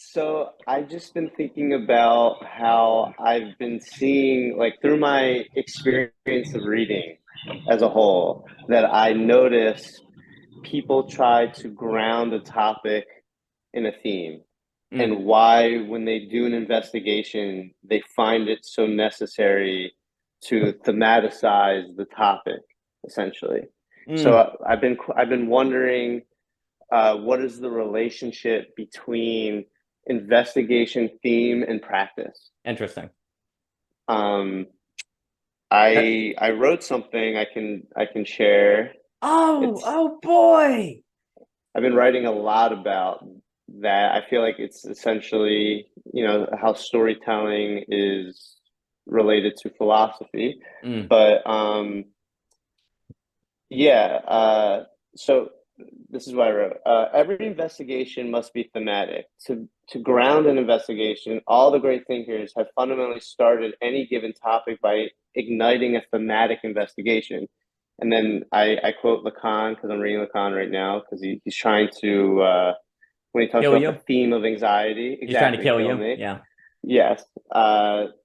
So I've just been thinking about how I've been seeing, like through my experience of reading as a whole, that I notice people try to ground a topic in a theme, Mm, and why, when they do an investigation, they find it so necessary to thematicize the topic, essentially. So mm, I've been wondering, what is the relationship between investigation theme and practice? interesting. Um, That- I wrote something I can share. oh, It's oh boy. I've been writing a lot about that. I feel like it's essentially, how storytelling is related to philosophy. Mm, But yeah, so this is what I wrote. Every investigation must be thematic. To ground an investigation, all the great thinkers have fundamentally started any given topic by igniting a thematic investigation. And then I quote Lacan, because I'm reading Lacan right now, because he's trying to, when he talks kill about the you? theme of anxiety, He's trying to exactly, kill kill you. me. Yeah. Yes.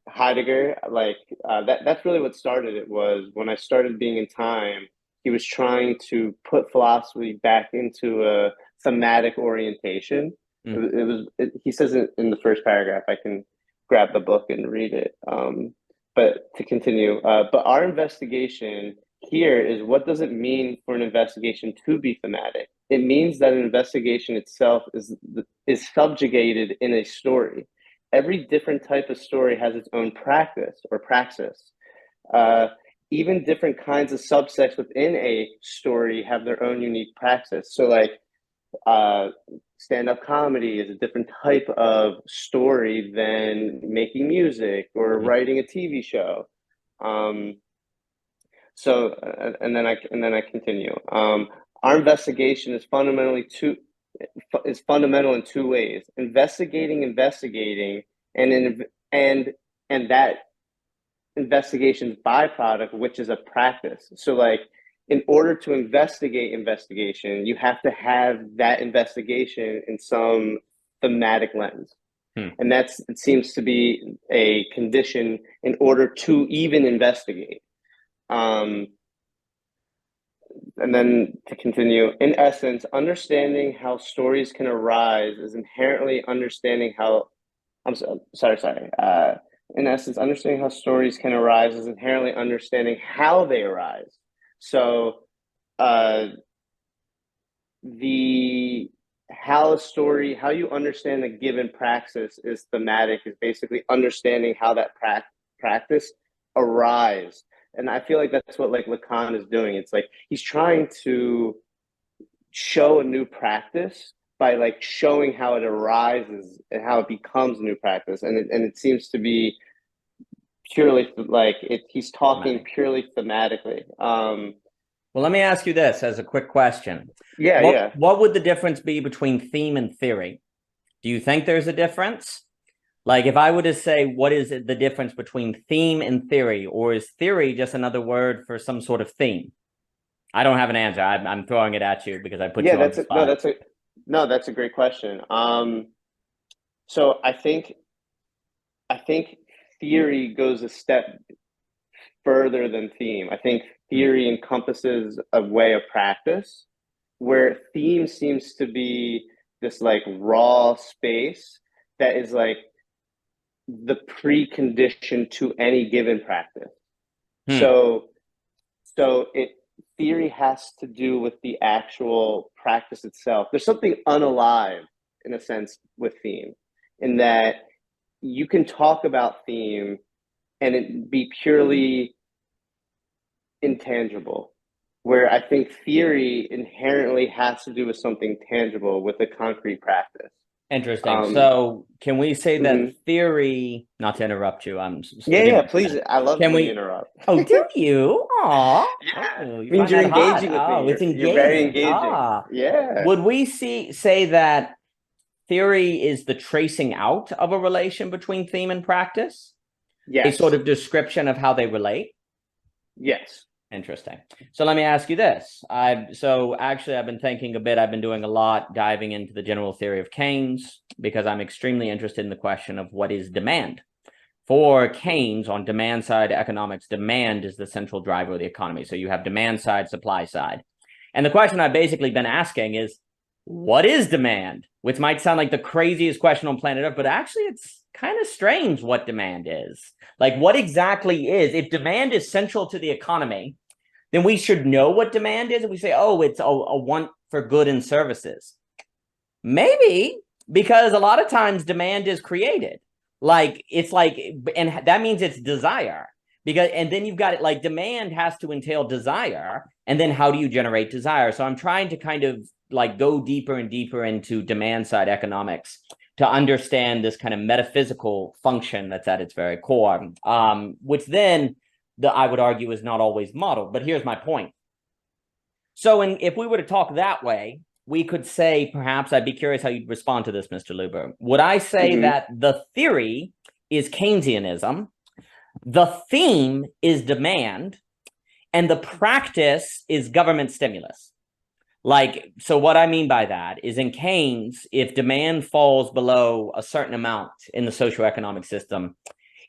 Heidegger, like, that's really what started it. Was when I started being in time, he was trying to put philosophy back into a thematic orientation. Mm, He says it in the first paragraph. I can grab the book and read it. But to continue, but our investigation here is, what does it mean for an investigation to be thematic? It means that an investigation itself is subjugated in a story. Every different type of story has its own practice or praxis. Uh, Even different kinds of subsects within a story have their own unique praxis. So, like, uh, stand-up comedy is a different type of story than making music or mm. writing a TV show. Um, and then I continue. Our investigation is fundamental in two ways: investigating, and in, and that investigation's byproduct, which is a practice. So, like, in order to investigation, you have to have that investigation in some thematic lens. Hmm. And it seems to be a condition in order to even investigate. Um, and then to continue, in essence, understanding how stories can arise is inherently understanding how, sorry. In essence, understanding how stories can arise is inherently understanding how they arise. So, uh, the how you understand a given praxis is thematic, is basically understanding how that practice arise. And I feel like that's what, like, Lacan is doing. It's like he's trying to show a new practice by, like, showing how it arises and how it becomes a new practice. And it seems to be purely like he's talking Thematic. purely thematically. Well, let me ask you this as a quick question. Yeah, What yeah. what would the difference be between theme and theory? Do you think there's a difference? Like if I were to say, what is the difference between theme and theory, or is theory just another word for some sort of theme? I don't have an answer. I'm throwing it at you because I put Yeah, you on the spot. that's a great question. So I think theory goes a step further than theme. I think Hmm. theory encompasses a way of practice, where theme seems to be this, like, raw space that is, like, the precondition to any given practice. Hmm. So so it theory has to do with the actual practice itself. There's something unalive, in a sense, with theme, in that you can talk about theme and it be purely intangible, where I think theory inherently has to do with something tangible, with a concrete practice. Interesting. Um, So can we say that mhm. theory, not to interrupt you, I'm Yeah, giving yeah, you a please. minute. I love Can when you we, interrupt. oh, do you? Aw. Yeah, Oh, you means find you're that hot. engaging with me. Oh, it's You're very engaging. engaging. Ah. Yeah. Would we say that theory is the tracing out of a relation between theme and practice? A sort Yes. of description of how they relate? Yes. Interesting. So let me ask you this. I've been thinking a bit. I've been doing a lot diving into the general theory of Keynes because I'm extremely interested in the question of what is demand. For Keynes, on demand side economics, demand is the central driver of the economy. So you have demand side, supply side. And the question I've basically been asking is, what is demand? Which might sound like the craziest question on planet Earth, but actually it's kind of strange what demand is. Like, what exactly is, if demand is central to the economy, then we should know what demand is. And we say, oh, it's a want for good and services. Maybe, because a lot of times demand is created. Like, it's like, and that means it's desire. Because, and then you've got it, like, demand has to entail desire. And then how do you generate desire? So I'm trying to kind of like go deeper and deeper into demand side economics to understand this kind of metaphysical function that's at its very core, which then I would argue is not always modeled. But here's my point. So if we were to talk that way, we could say, perhaps, I'd be curious how you'd respond to this, Mr. Luber. Would I say that the theory is Keynesianism, the theme is demand, and the practice is government stimulus? Like, so what I mean by that is, in Keynes, if demand falls below a certain amount in the socioeconomic system,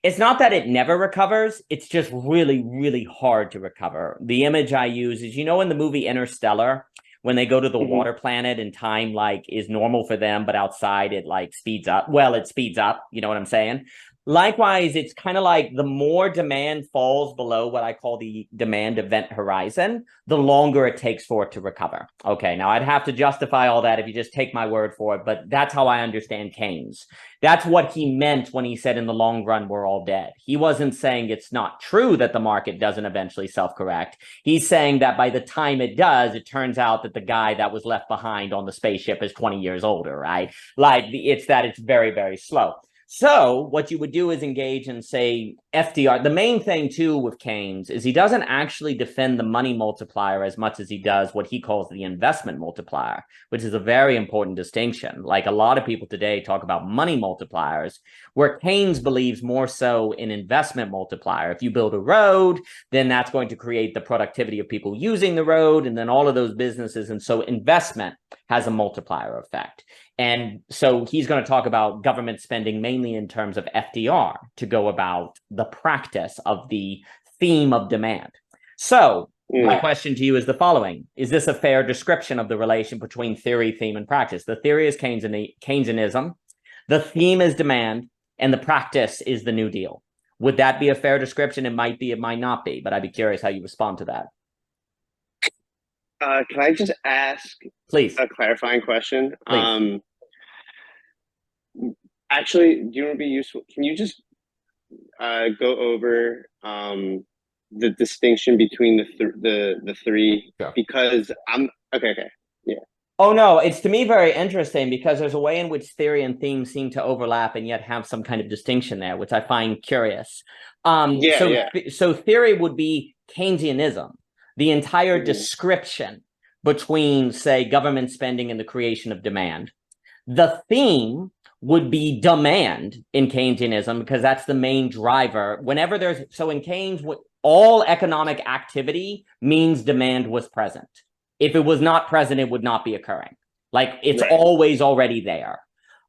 it's not that it never recovers, it's just really, really hard to recover. The image I use is, you know, in the movie Interstellar, when they go to the water planet and time like is normal for them, but outside it like speeds up. Well, it speeds up, you know what I'm saying? Likewise, it's kind of like the more demand falls below what I call the demand event horizon, the longer it takes for it to recover. Okay, now I'd have to justify all that if you just take my word for it, but that's how I understand Keynes. That's what he meant when he said in the long run, we're all dead. He wasn't saying it's not true that the market doesn't eventually self-correct. He's saying that by the time it does, it turns out that the guy that was left behind on the spaceship is 20 years older, right? Like, it's that it's very, very slow. So what you would do is engage in, say, FDR. The main thing, too, with Keynes is he doesn't actually defend the money multiplier as much as he does what he calls the investment multiplier, which is a very important distinction. Like, a lot of people today talk about money multipliers, where Keynes believes more so in investment multiplier. If you build a road, then that's going to create the productivity of people using the road, and then all of those businesses. And so investment has a multiplier effect. And so he's going to talk about government spending mainly in terms of FDR to go about the practice of the theme of demand. So my question to you is the following. Is this a fair description of the relation between theory, theme, and practice? The theory is Keynesianism, the theme is demand, and the practice is the New Deal. Would that be a fair description? It might be, it might not be, but I'd be curious how you respond to that. Can I just ask Please a clarifying question? Please. Actually, do you want to be useful? Can you just go over the distinction between the three? Sure. Because I'm okay. Yeah. Oh, no, it's to me very interesting because there's a way in which theory and theme seem to overlap and yet have some kind of distinction there, which I find curious. So theory would be Keynesianism, the entire description between, say, government spending and the creation of demand. The theme would be demand in Keynesianism because that's the main driver. Whenever there's, so in Keynes, all economic activity means demand was present. If it was not present, it would not be occurring. Like, it's always already there.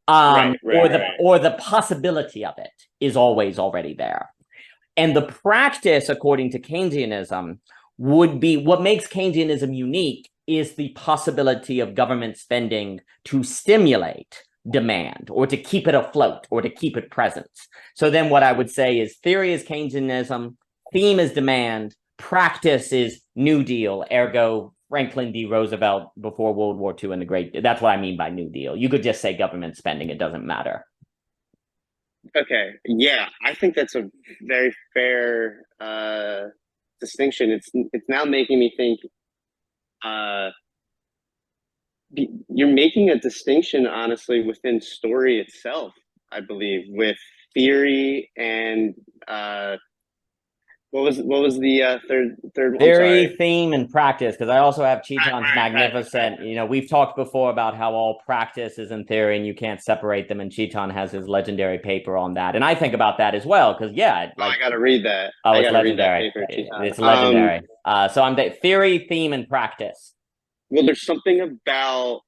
Or the possibility of it is always already there. And the practice, according to Keynesianism, would be, what makes Keynesianism unique is the possibility of government spending to stimulate demand or to keep it afloat or to keep it present. So then what I would say is theory is Keynesianism, theme is demand, practice is New Deal, ergo Franklin D. Roosevelt before World War II and the Great, that's what I mean by New Deal. You could just say government spending, it doesn't matter. Okay, yeah, I think that's a very fair distinction. It's now making me think you're making a distinction, honestly, within story itself, I believe, with theory and What was the third one? Theory, Sorry. theme, and practice, because I also have All Cheaton's right, practice, magnificent, practice. you know, we've talked before about how all practice is in theory and you can't separate them, and Cheaton has his legendary paper on that. And I think about that as well, because yeah, Oh, like, I gotta read that. oh, I it's gotta read that legendary. paper, Chetan. It's legendary. So I'm theory, theme, and practice. Well, there's something about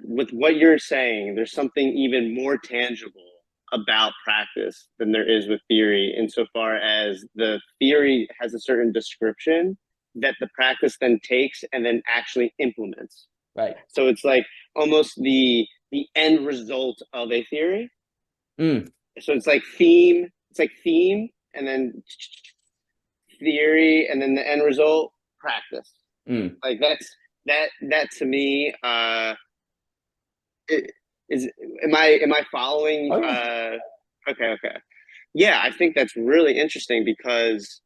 with what you're saying. There's something even more tangible about practice than there is with theory, insofar as the theory has a certain description that the practice then takes and then actually implements. Right. So it's like almost the end result of a theory. Mm. So it's like theme. It's like theme, and then theory, and then the end result practice. Mm. Like that to me is am I following? Oh, yeah. Okay. Yeah, I think that's really interesting because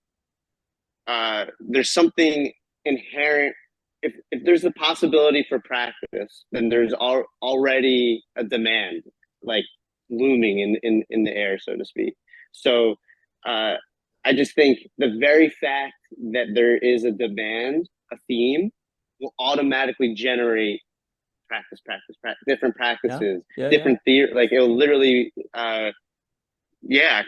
there's something inherent. If there's the possibility for practice, then there's already a demand like looming in the air, so to speak. So uh, I just think the very fact that there is a demand, a theme, will automatically generate different Yeah. practices, Yeah. Yeah. different theory. Like it'll literally, yeah.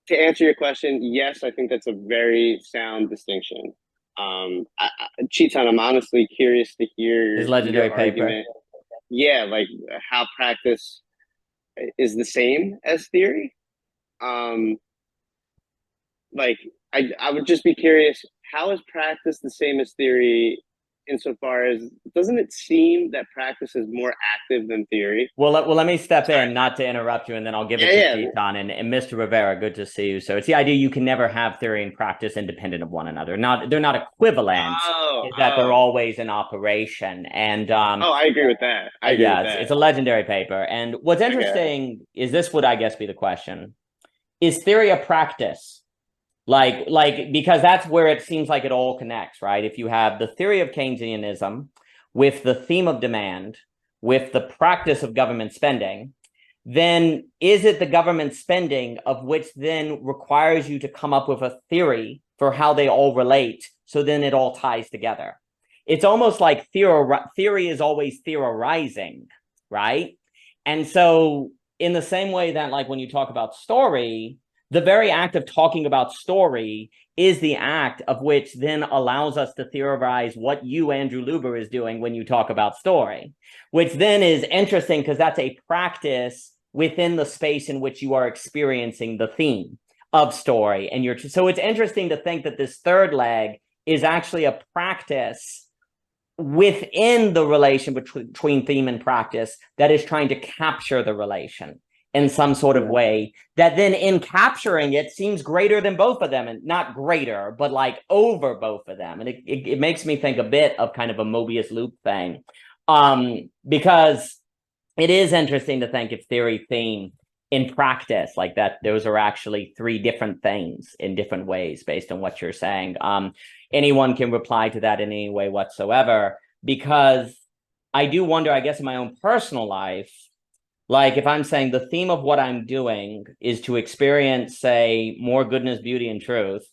To answer your question, yes, I think that's a very sound distinction. Cheetan, I'm honestly curious to His hear your legendary paper. argument. Yeah, like how practice is the same as theory. Um, like I would just be curious, how is practice the same as theory insofar as doesn't it seem that practice is more active than theory? Well, let me step Sorry. in, not to interrupt you, and then I'll give it to Yeah, Cheaton and Mr. Rivera. Good to see you. So it's the idea you can never have theory and practice independent of one another. They're not equivalent. Is that they're oh. always in operation. And Oh, I agree with that. I agree with yeah, that. it's a legendary paper. And what's Okay. interesting is this would, I guess, be the question. Is theory a practice? Like because that's where it seems like it all connects, right? If you have the theory of Keynesianism with the theme of demand, with the practice of government spending, then is it the government spending of which then requires you to come up with a theory for how they all relate, so then it all ties together? It's almost like theory is always theorizing, right? And so in the same way that, like, when you talk about story, the very act of talking about story is the act of which then allows us to theorize what you, Andrew Luber, is doing when you talk about story, which then is interesting because that's a practice within the space in which you are experiencing the theme of story. And so it's interesting to think that this third leg is actually a practice within the relation between theme and practice that is trying to capture the relation in some sort of way that then in capturing it seems greater than both of them, and not greater, but like over both of them. And it makes me think a bit of kind of a Mobius loop thing, because it is interesting to think if theory, theme, in practice, like that, those are actually three different things in different ways based on what you're saying. Anyone can reply to that in any way whatsoever, because I do wonder, I guess, in my own personal life, like if I'm saying the theme of what I'm doing is to experience, say, more goodness, beauty, and truth,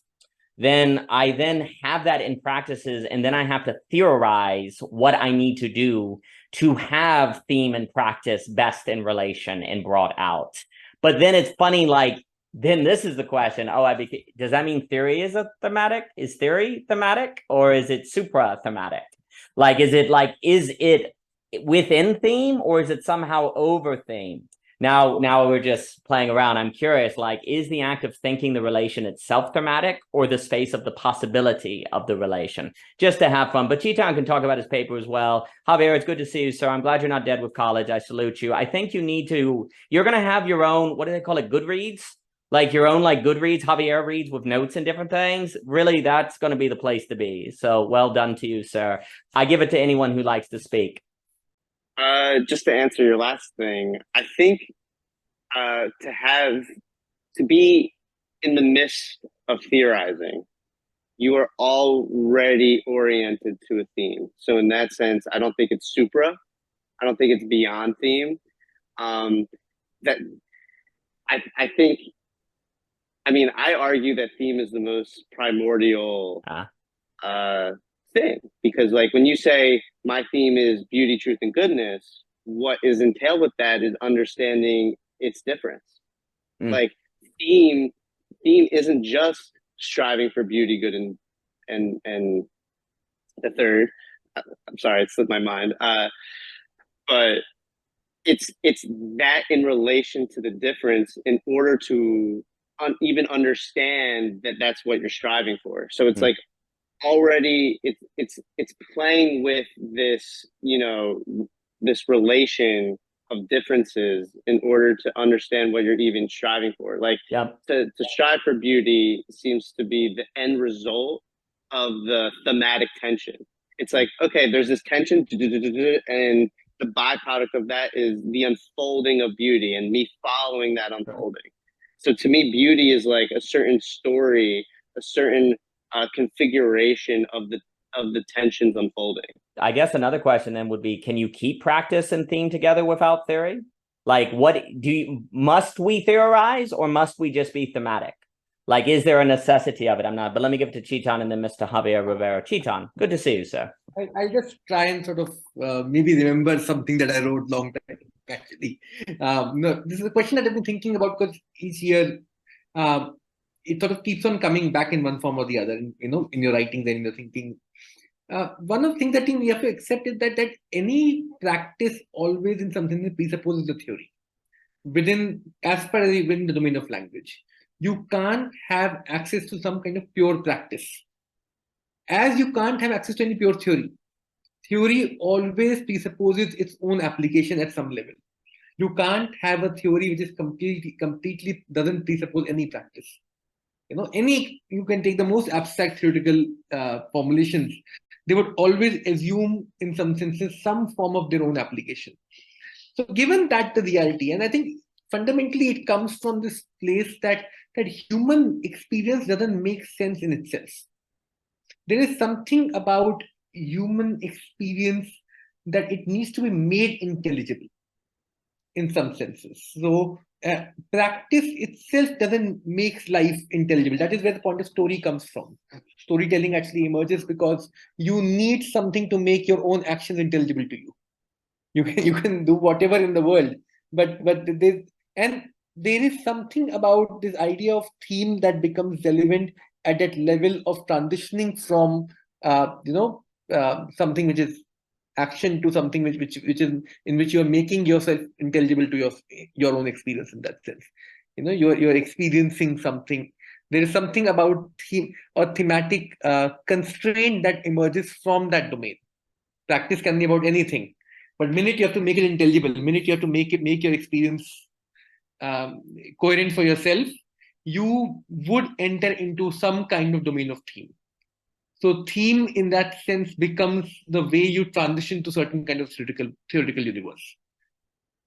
then I then have that in practices, and then I have to theorize what I need to do to have theme and practice best in relation and brought out. But then it's funny, like, then this is the question. Oh, does that mean theory is a thematic? Is theory thematic, or is it supra-thematic? Like, is it within theme, or is it somehow over theme? Now we're just playing around. I'm curious, like, is the act of thinking the relation itself thematic, or the space of the possibility of the relation? Just to have fun. But Cheaton can talk about his paper as well. Javier, it's good to see you, sir. I'm glad you're not dead with college. I salute you. I think you're going to have your own, what do they call it, Goodreads? Like your own, like Goodreads, Javier reads with notes and different things. Really, that's going to be the place to be. So well done to you, sir. I give it to anyone who likes to speak. Just to answer your last thing, I think to be in the midst of theorizing, you are already oriented to a theme. So in that sense, I don't think it's supra. I don't think it's beyond theme. That I think I mean, I argue that theme is the most primordial Ah, uh, thing, because like when you say my theme is beauty, truth, and goodness, what is entailed with that is understanding its difference. mm, Like theme, theme isn't just striving for beauty, good, and the third. I'm sorry, it slipped my mind. But it's that in relation to the difference in order to even understand that that's what you're striving for. So it's mm. like already it's playing with this, this relation of differences in order to understand what you're even striving for. Like Yep. to strive for beauty seems to be the end result of the thematic tension. It's like, okay, there's this tension, and the byproduct of that is the unfolding of beauty and me following that unfolding. So to me, beauty is like a certain story, a certain configuration of the tensions unfolding. I guess another question then would be, can you keep practice and theme together without theory? Like, what do you, must we theorize or must we just be thematic? Like, is there a necessity of it? I'm not, but let me give it to Chiton and then Mr. Javier Rivera. Chiton, good to see you, sir. I'll just try and sort of maybe remember something that I wrote long time ago, actually. No, this is a question that I've been thinking about because each year it sort of keeps on coming back in one form or the other, in your writings and in your thinking. One of the things that we have to accept is that any practice always in something presupposes a theory as far as within the domain of language. You can't have access to some kind of pure practice, as you can't have access to any pure theory. Theory always presupposes its own application at some level. You can't have a theory which is completely doesn't presuppose any practice. You can take the most abstract theoretical formulations. They would always assume, in some senses, some form of their own application. So, given that the reality, and I think fundamentally it comes from this place that human experience doesn't make sense in itself. There is something about human experience that it needs to be made intelligible in some senses. So practice itself doesn't make life intelligible. That is where the point of story comes from. Storytelling actually emerges because you need something to make your own actions intelligible to you. You can do whatever in the world, but there is something about this idea of theme that becomes relevant at that level of transitioning from something which is action to something which is in which you are making yourself intelligible to your own experience. In that sense, you're experiencing something. There is something about theme or thematic constraint that emerges from that domain. Practice can be about anything, but minute you have to make it intelligible, minute you have to make your experience coherent for yourself, you would enter into some kind of domain of theme. So theme in that sense becomes the way you transition to certain kind of theoretical universe.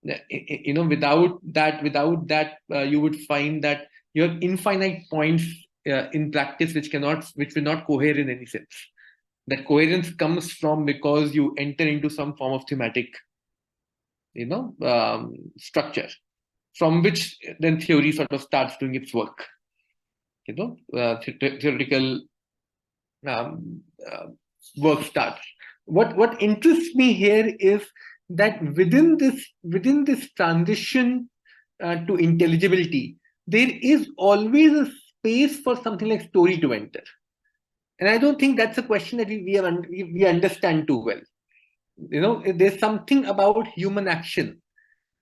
Without that, you would find that you have infinite points in practice which will not cohere in any sense. That coherence comes from because you enter into some form of thematic, structure, from which then theory sort of starts doing its work. Theoretical work starts. What interests me here is that within this transition to intelligibility, there is always a space for something like story to enter. And I don't think that's a question that we understand too well. There's something about human action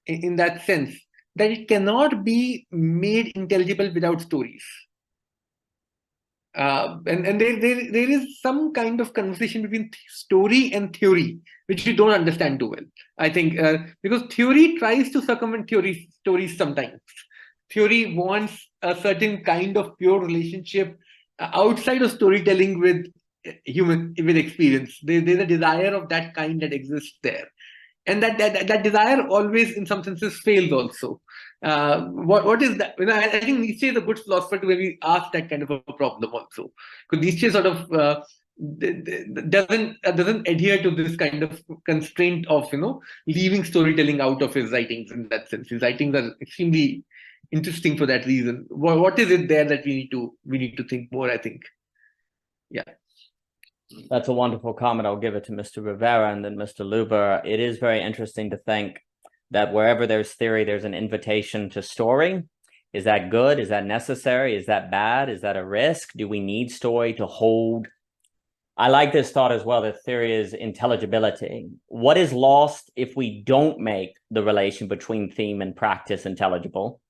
in that sense that it cannot be made intelligible without stories. And there is some kind of conversation between story and theory, which we don't understand too well. I think because theory tries to circumvent stories sometimes. Theory wants a certain kind of pure relationship outside of storytelling with experience. There's a desire of that kind that exists there, and that desire always, in some senses, fails also. What is that? I think Nietzsche is a good philosopher to maybe ask that kind of a problem also, because Nietzsche sort of doesn't adhere to this kind of constraint of leaving storytelling out of his writings. In that sense, his writings are extremely interesting for that reason. What is it there that we need to think more, I think. Yeah. That's a wonderful comment. I'll give it to Mr. Rivera and then Mr. Luber. It is very interesting to think that wherever there's theory, there's an invitation to story. Is that good? Is that necessary? Is that bad? Is that a risk? Do we need story to hold? I like this thought as well, that theory is intelligibility. What is lost if we don't make the relation between theme and practice intelligible?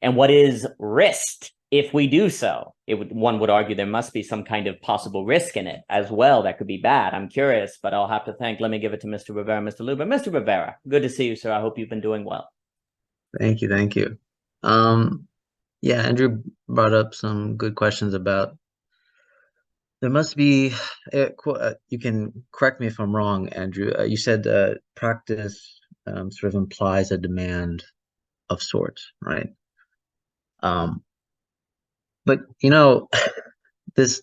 And what is risked if we do so? One would argue there must be some kind of possible risk in it as well that could be bad. I'm curious, but I'll have to let me give it to Mr. Rivera, Mr. Luber. Mr. Rivera, good to see you, sir. I hope you've been doing well. Thank you. Thank you. Yeah, Andrew brought up some good questions about there must be, you can correct me if I'm wrong, Andrew. You said practice sort of implies a demand of sorts, right? But you know, this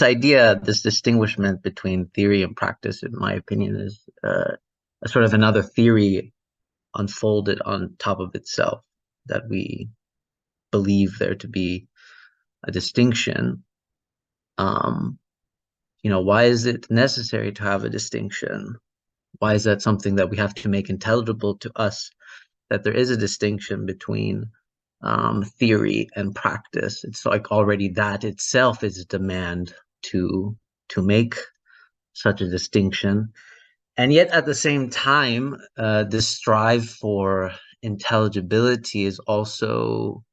idea, this distinguishment between theory and practice, in my opinion, is a sort of another theory unfolded on top of itself, that we believe there to be a distinction. You know, why is it necessary to have a distinction? Why is that something that we have to make intelligible to us, that there is a distinction between theory and practice? It's like already that itself is a demand to make such a distinction. And yet at the same time, this strive for intelligibility is also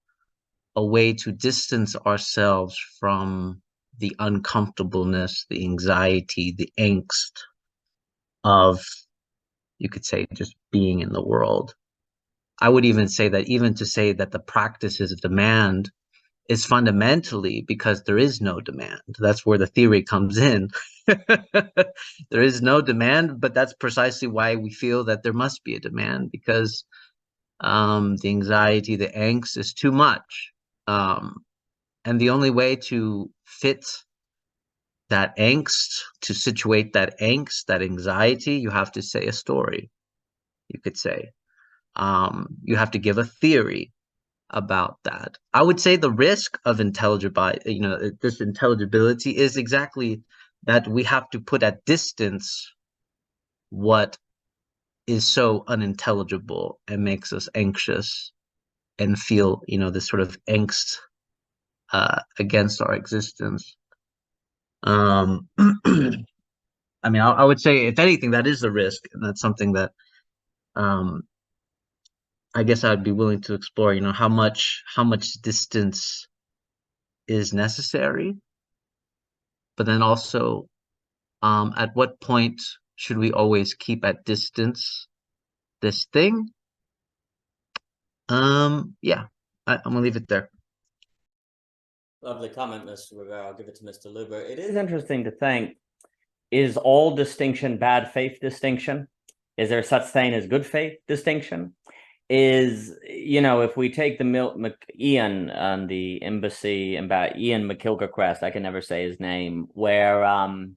a way to distance ourselves from the uncomfortableness, the anxiety, the angst of, you could say, just being in the world. I would even say that to say that the practice is a demand is fundamentally because there is no demand. That's where the theory comes in. There is no demand, but that's precisely why we feel that there must be a demand, because the anxiety, the angst is too much. And the only way to fit that angst, to situate that angst, that anxiety, you have to say a story, you could say. You have to give a theory about that. I would say the risk of this intelligibility is exactly that we have to put at distance what is so unintelligible and makes us anxious and feel, this sort of angst against our existence. I mean, I would say, if anything, that is the risk, and that's something that I guess I'd be willing to explore, how much distance is necessary, but then also at what point should we always keep at distance this thing? Yeah, I'm gonna leave it there. Lovely comment, Mr. Rivera. I'll give it to Mr. Luber. It is interesting to think, is all distinction bad faith distinction? Is there such thing as good faith distinction? Is, if we take the Ian on the embassy, about Ian McKilgacrest, I can never say his name, where, and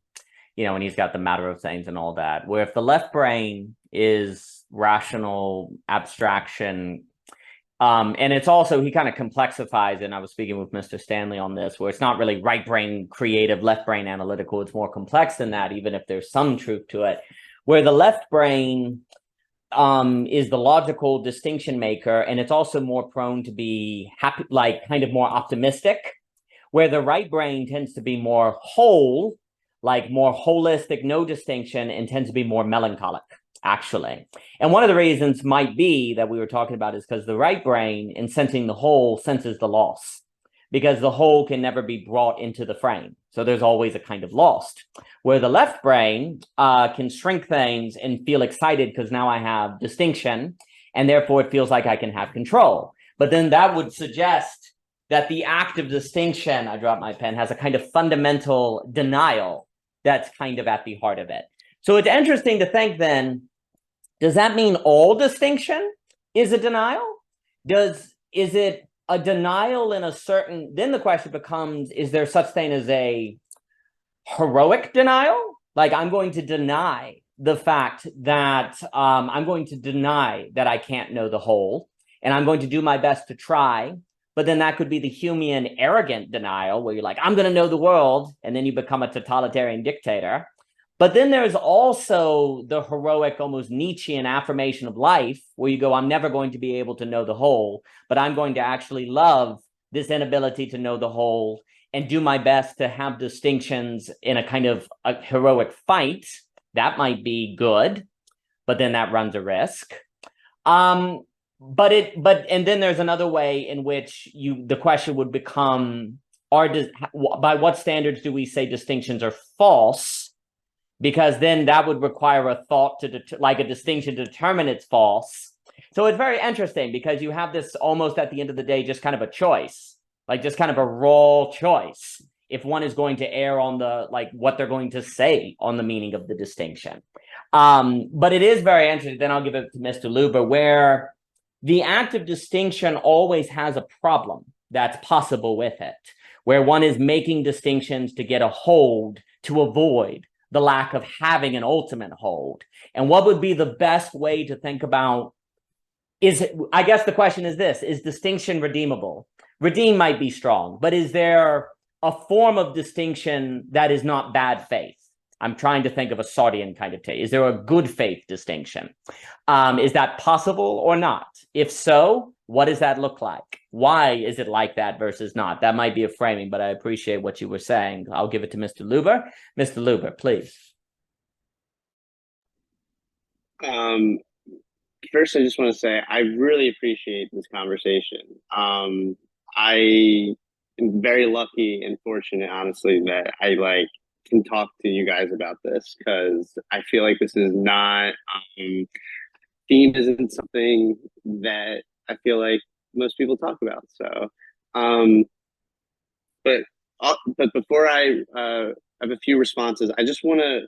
he's got the matter of things and all that, where if the left brain is rational abstraction, and it's also, he kind of complexifies, and I was speaking with Mr. Stanley on this, where it's not really right brain creative, left brain analytical. It's more complex than that, even if there's some truth to it, where the left brain is the logical distinction maker, and it's also more prone to be happy, like kind of more optimistic, where the right brain tends to be more whole, like more holistic, no distinction, and tends to be more melancholic, actually. And one of the reasons might be that we were talking about is because the right brain, in sensing the whole, senses the loss, because the whole can never be brought into the frame. So there's always a kind of lost, where the left brain can shrink things and feel excited because now I have distinction, and therefore it feels like I can have control. But then that would suggest that the act of distinction, I dropped my pen, has a kind of fundamental denial that's kind of at the heart of it. So it's interesting to think then, does that mean all distinction is a denial? Is it a denial in a certain, then the question becomes, is there such thing as a heroic denial? Like, I'm going to deny the fact that I'm going to deny that I can't know the whole. and I'm going to do my best to try. But then that could be the Humean arrogant denial where you're like, I'm going to know the world, and then you become a totalitarian dictator. But then there's also the heroic, almost Nietzschean affirmation of life where you go, I'm never going to be able to know the whole, but I'm going to actually love this inability to know the whole and do my best to have distinctions in a kind of a heroic fight. That might be good, but then that runs a risk. And then there's another way in which the question would become, by what standards do we say distinctions are false? Because then that would require a thought like a distinction to determine it's false. So it's very interesting because you have this almost at the end of the day, just kind of a choice, like just kind of a raw choice. If one is going to err on like what they're going to say on the meaning of the distinction. But it is very interesting. Then I'll give it to Mr. Luber, where the act of distinction always has a problem that's possible with it, where one is making distinctions to get a hold, to avoid the lack of having an ultimate hold. And what would be the best way to think about I guess the question is this, is distinction redeemable? Redeem might be strong, but is there a form of distinction that is not bad faith? I'm trying to think of a Sardian kind of take. Is there a good faith distinction? Is that possible or not? If so, what does that look like? Why is it like that versus not? That might be a framing, but I appreciate what you were saying. I'll give it to Mr. Luber. Mr. Luber, please. First, I just want to say I really appreciate this conversation. I am very lucky and fortunate, honestly, that I can talk to you guys about this, because I feel like this is not theme isn't something that I feel like most people talk about. So, but before I have a few responses, I just want to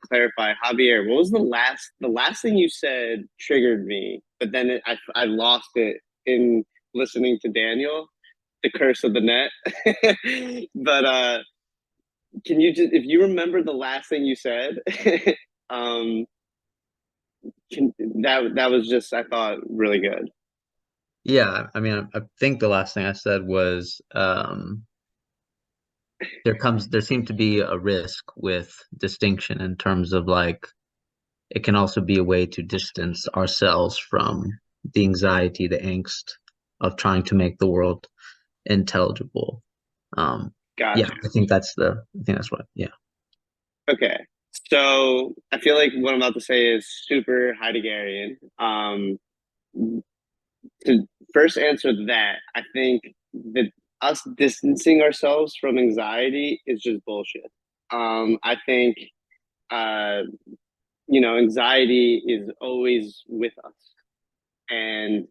clarify, Javier, what was the last thing you said triggered me, but then I lost it in listening to Daniel, the curse of the net. But can you just, if you remember the last thing you said, that was just, I thought, really good. Yeah, I mean, I think the last thing I said was there seemed to be a risk with distinction in terms of like it can also be a way to distance ourselves from the anxiety, the angst of trying to make the world intelligible. Gotcha. Yeah, I think that's what, yeah. Okay. So I feel like what I'm about to say is super Heideggerian. To first answer that, I think that us distancing ourselves from anxiety is just bullshit. I think, anxiety is always with us. And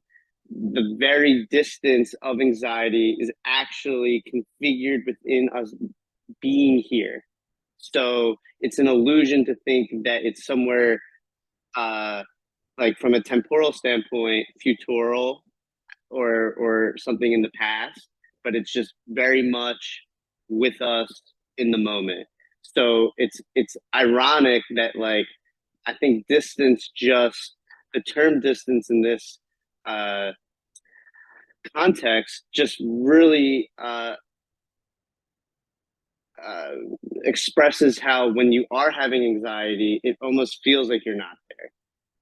the very distance of anxiety is actually configured within us being here. So it's an illusion to think that it's somewhere, like from a temporal standpoint, futural or something in the past, but it's just very much with us in the moment. So it's ironic that, like, I think distance, just the term distance in this context, just really expresses how when you are having anxiety, it almost feels like you're not there.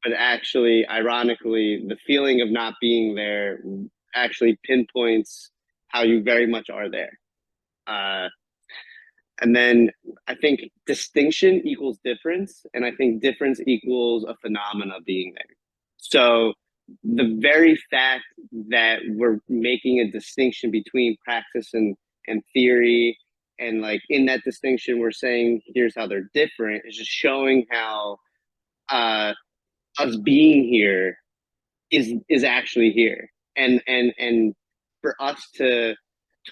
But actually, ironically, the feeling of not being there actually pinpoints how you very much are there. And then I think distinction equals difference, and I think difference equals a phenomena being there. So the very fact that we're making a distinction between praxis and theory, and like in that distinction we're saying here's how they're different, is just showing how us being here is actually here. And for us to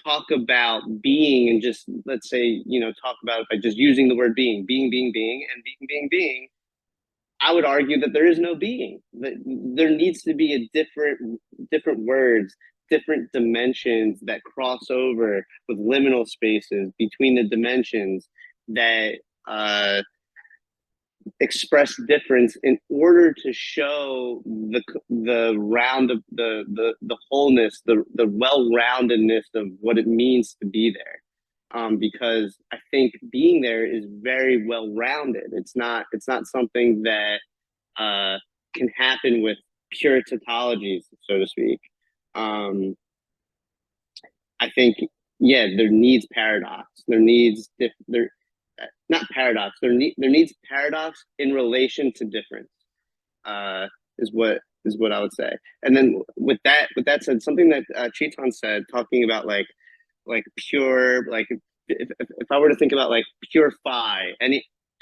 talk about being and just, let's say, talk about it by just using the word being, and being, I would argue that there is no being. That there needs to be a different words, different dimensions that cross over with liminal spaces between the dimensions that express difference in order to show the round of the wholeness, the well-roundedness of what it means to be there. Because I think being there is very well-rounded. It's not something that can happen with pure tautologies, so to speak. I think, yeah, there needs paradox. There needs not paradox. There needs paradox in relation to difference. Is what I would say. And then with that said, something that Chiton said, talking about like pure, like if I were to think about like purify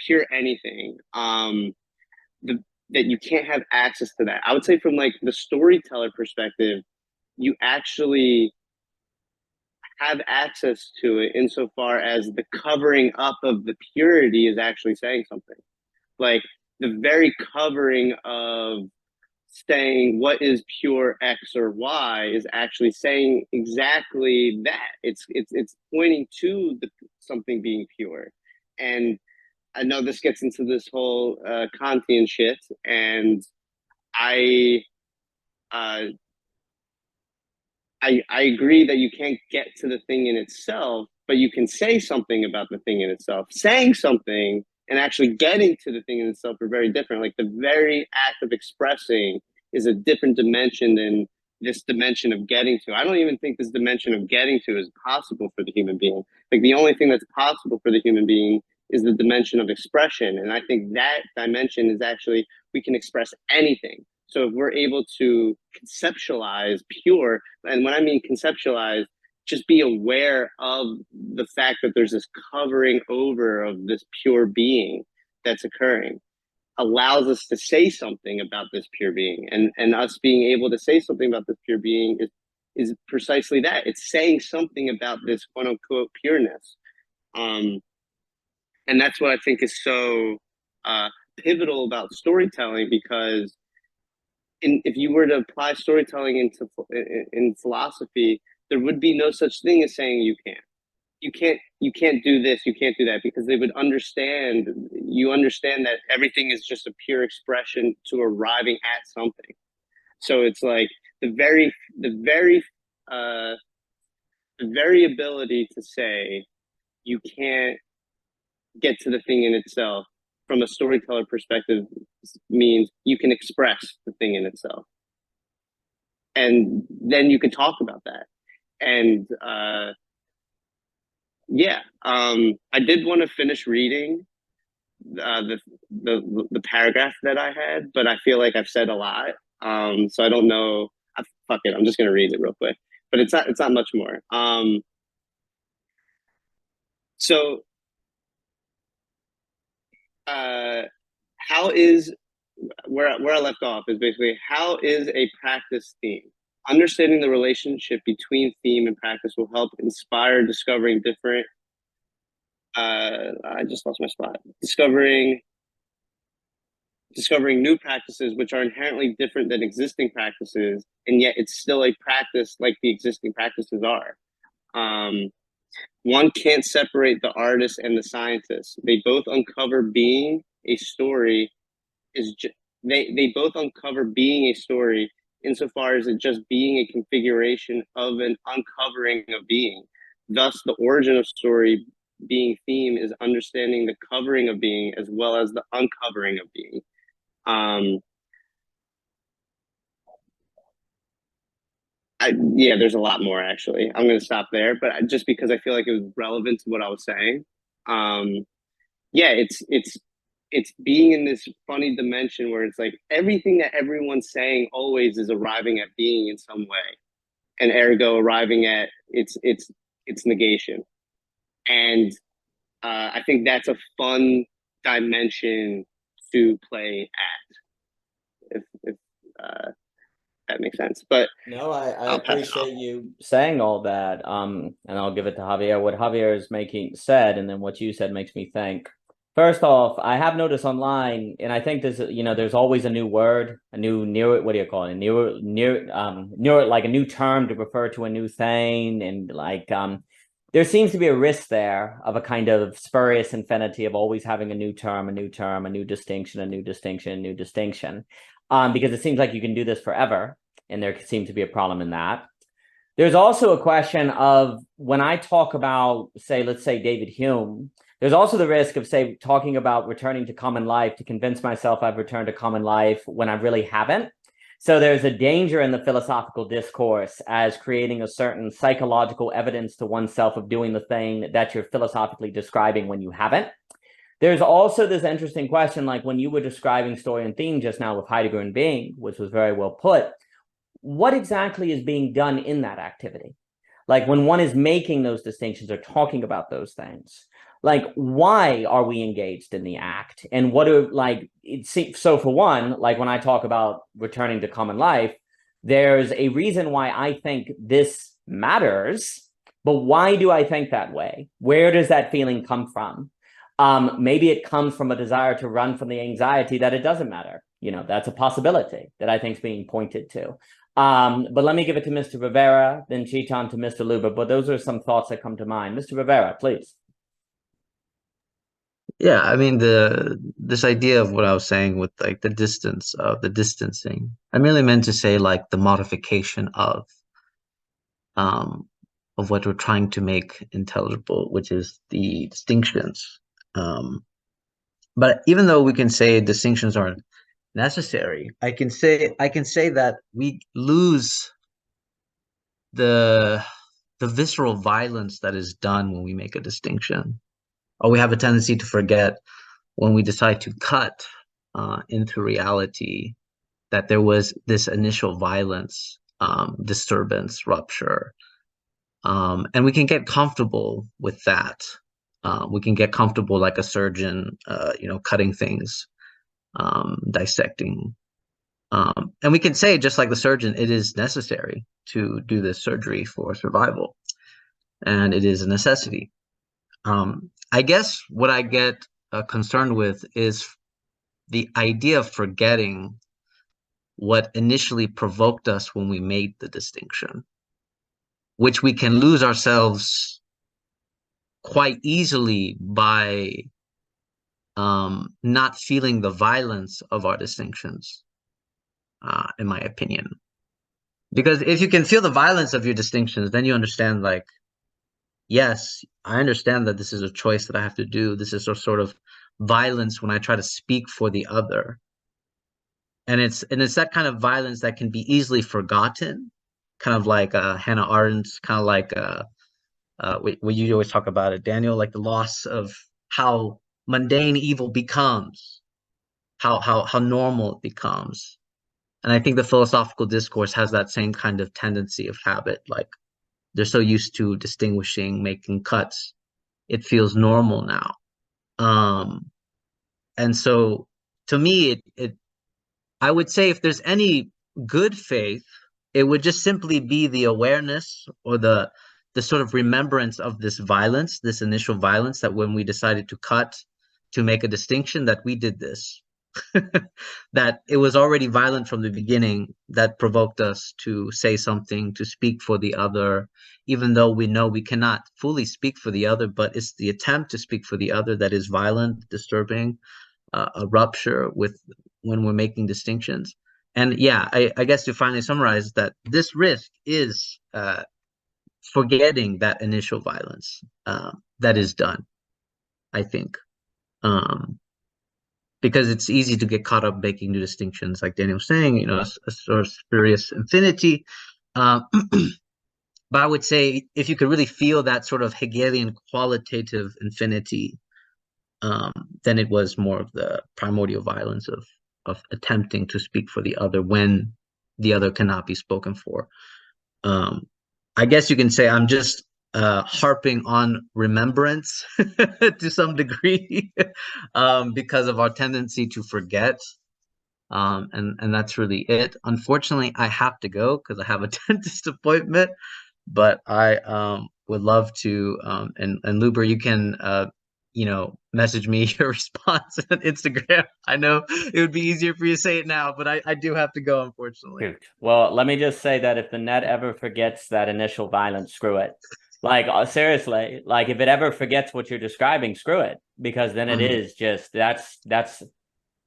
pure anything, that you can't have access to that. I would say from like the storyteller perspective, you actually have access to it insofar as the covering up of the purity is actually saying something. Like the very covering of saying what is pure X or Y is actually saying exactly that. It's pointing to something being pure. And I know this gets into this whole Kantian shit, and I agree that you can't get to the thing in itself, but you can say something about the thing in itself. Saying something and actually getting to the thing in itself are very different. Like the very act of expressing is a different dimension than this dimension of getting to. I don't even think this dimension of getting to is possible for the human being. Like the only thing that's possible for the human being is the dimension of expression. And I think that dimension is actually, we can express anything. So if we're able to conceptualize pure, and when I mean conceptualize, just be aware of the fact that there's this covering over of this pure being that's occurring, allows us to say something about this pure being. And us being able to say something about this pure being is precisely that. It's saying something about this quote unquote pureness. And that's what I think is so pivotal about storytelling, because if you were to apply storytelling in philosophy, there would be no such thing as saying you can't do this, you can't do that, because they would understand that everything is just a pure expression to arriving at something. So it's like the very ability to say you can't get to the thing in itself from a storyteller perspective means you can express the thing in itself. And then you can talk about that. And I did want to finish reading the paragraph that I had, but I feel like I've said a lot. So I don't know. Fuck it, I'm just gonna read it real quick. But it's not much more. How is where I left off is basically, how is a practice theme? Understanding the relationship between theme and practice will help inspire discovering different. I just lost my spot. Discovering new practices which are inherently different than existing practices, and yet it's still a practice like the existing practices are. One can't separate the artist and the scientist. They both uncover being a story they both uncover being a story insofar as it just being a configuration of an uncovering of being. Thus, the origin of story being theme is understanding the covering of being as well as the uncovering of being. There's a lot more actually. I'm going to stop there, but just because I feel like it was relevant to what I was saying. It's being in this funny dimension where it's like everything that everyone's saying always is arriving at being in some way, and ergo arriving at its negation. And I think that's a fun dimension to play at, if that makes sense. But no, I appreciate you saying all that. And I'll give it to Javier. What Javier is said, and then what you said makes me think. First off, I have noticed online, and I think there's always a new word, a new what do you call it? Like a new term to refer to a new thing, and like there seems to be a risk there of a kind of spurious infinity of always having a new term, a new term, a new distinction, a new distinction, a new distinction, because it seems like you can do this forever, and there seems to be a problem in that. There's also a question of when I talk about, say, let's say David Hume, there's also the risk of, say, talking about returning to common life to convince myself I've returned to common life when I really haven't. So there's a danger in the philosophical discourse as creating a certain psychological evidence to oneself of doing the thing that you're philosophically describing when you haven't. There's also this interesting question, like when you were describing story and theme just now with Heidegger and being, which was very well put, what exactly is being done in that activity? Like when one is making those distinctions or talking about those things, like why are we engaged in the act? And what are, like, so for one, like when I talk about returning to common life, there's a reason why I think this matters, but why do I think that way? Where does that feeling come from? Maybe it comes from a desire to run from the anxiety that it doesn't matter. You know, that's a possibility that I think is being pointed to. But let me give it to Mr. Rivera, then Chetan to Mr. Luber. But those are some thoughts that come to mind. Mr. Rivera, please. Yeah, I mean this idea of what I was saying with like the distance of the distancing. I merely meant to say like the modification of what we're trying to make intelligible, which is the distinctions. But even though we can say distinctions aren't necessary, I can say that we lose the visceral violence that is done when we make a distinction, or we have a tendency to forget when we decide to cut into reality that there was this initial violence, disturbance, rupture, and we can get comfortable with that. We can get comfortable like a surgeon, cutting things, dissecting. And we can say, just like the surgeon, it is necessary to do this surgery for survival, and it is a necessity. I guess what I get concerned with is the idea of forgetting what initially provoked us when we made the distinction, which we can lose ourselves quite easily by not feeling the violence of our distinctions, in my opinion. Because if you can feel the violence of your distinctions, then you understand, like, yes, I understand that this is a choice that I have to do. This is a sort of violence when I try to speak for the other. And it's that kind of violence that can be easily forgotten, kind of like Hannah Arendt's, kind of like what you always talk about it, Daniel, like the loss of how mundane evil becomes, how normal it becomes. And I think the philosophical discourse has that same kind of tendency of habit. Like they're so used to distinguishing, making cuts, it feels normal now. And so to me, I would say if there's any good faith, it would just simply be the awareness or the sort of remembrance of this violence, this initial violence, that when we decided to cut, to make a distinction, that we did this. That it was already violent from the beginning, that provoked us to say something, to speak for the other, even though we know we cannot fully speak for the other, but it's the attempt to speak for the other that is violent, disturbing, a rupture with when we're making distinctions. And yeah, I guess to finally summarize that this risk is forgetting that initial violence that is done, I think. Because it's easy to get caught up making new distinctions, like Daniel was saying, a sort of spurious infinity. But I would say if you could really feel that sort of Hegelian qualitative infinity, then it was more of the primordial violence of attempting to speak for the other when the other cannot be spoken for. I guess you can say I'm just harping on remembrance to some degree because of our tendency to forget. And that's really it. Unfortunately, I have to go because I have a dentist appointment, but I would love to, and Luber, you can message me your response on Instagram. I know it would be easier for you to say it now, but I do have to go, unfortunately. Well, let me just say that if the net ever forgets that initial violence, screw it. Like seriously, like if it ever forgets what you're describing, screw it, because then it is just that's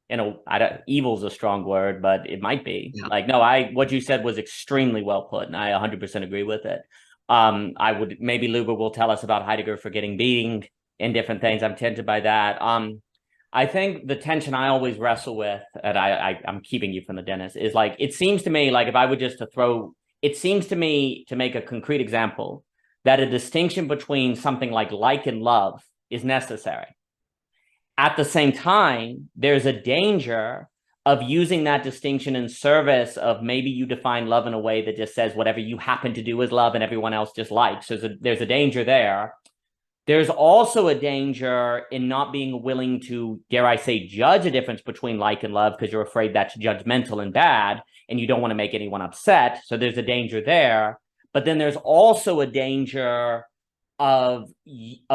I don't, evil's a strong word, but it might be. Yeah. Like, no, what you said was extremely well put, and I 100% agree with it. I would, maybe Luber will tell us about Heidegger forgetting being and different things. I'm tempted by that. I think the tension I always wrestle with, and I'm keeping you from the dentist, is like, it seems to me like if I were just to throw, it seems to me, to make a concrete example, that a distinction between something like and love is necessary. At the same time, there's a danger of using that distinction in service of maybe you define love in a way that just says whatever you happen to do is love and everyone else just likes. So there's a danger there. There's also a danger in not being willing to, dare I say, judge a difference between like and love because you're afraid that's judgmental and bad and you don't want to make anyone upset. So there's a danger there. But then there's also a danger of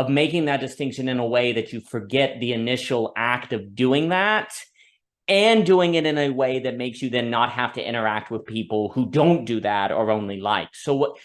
making that distinction in a way that you forget the initial act of doing that and doing it in a way that makes you then not have to interact with people who don't do that or only like. So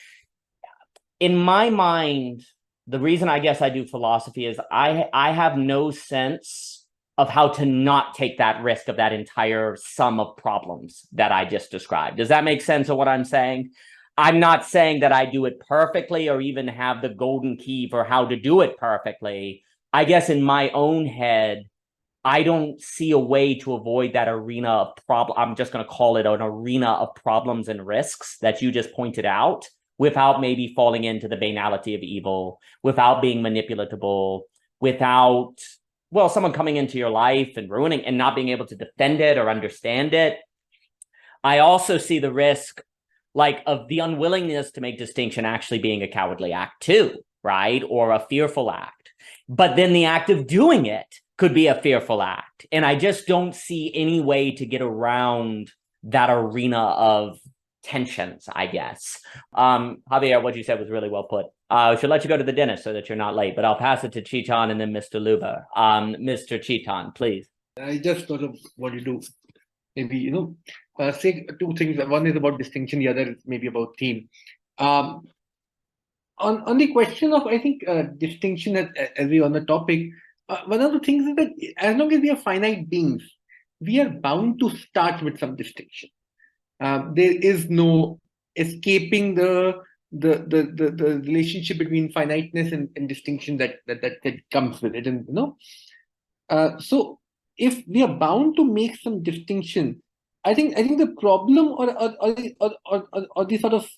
in my mind, the reason I guess I do philosophy is I have no sense of how to not take that risk of that entire sum of problems that I just described. Does that make sense of what I'm saying? I'm not saying that I do it perfectly or even have the golden key for how to do it perfectly. I guess in my own head, I don't see a way to avoid that arena of problem. I'm just going to call it an arena of problems and risks that you just pointed out, without maybe falling into the banality of evil, without being manipulatable, without, well, someone coming into your life and ruining and not being able to defend it or understand it. I also see the risk like of the unwillingness to make distinction actually being a cowardly act too, right? Or a fearful act. But then the act of doing it could be a fearful act. And I just don't see any way to get around that arena of tensions, I guess. Javier, what you said was really well put. I should let you go to the dentist so that you're not late, but I'll pass it to Chiton and then Mr. Luber. Mr. Chiton, please. I just thought of what you do. Maybe, say two things. One is about distinction, the other is maybe about theme. On the question of, I think, distinction as we on the topic, one of the things is that as long as we are finite beings, we are bound to start with some distinction. There is no escaping the relationship between finiteness and distinction that comes with it, and so if we are bound to make some distinction, I think the problem or the sort of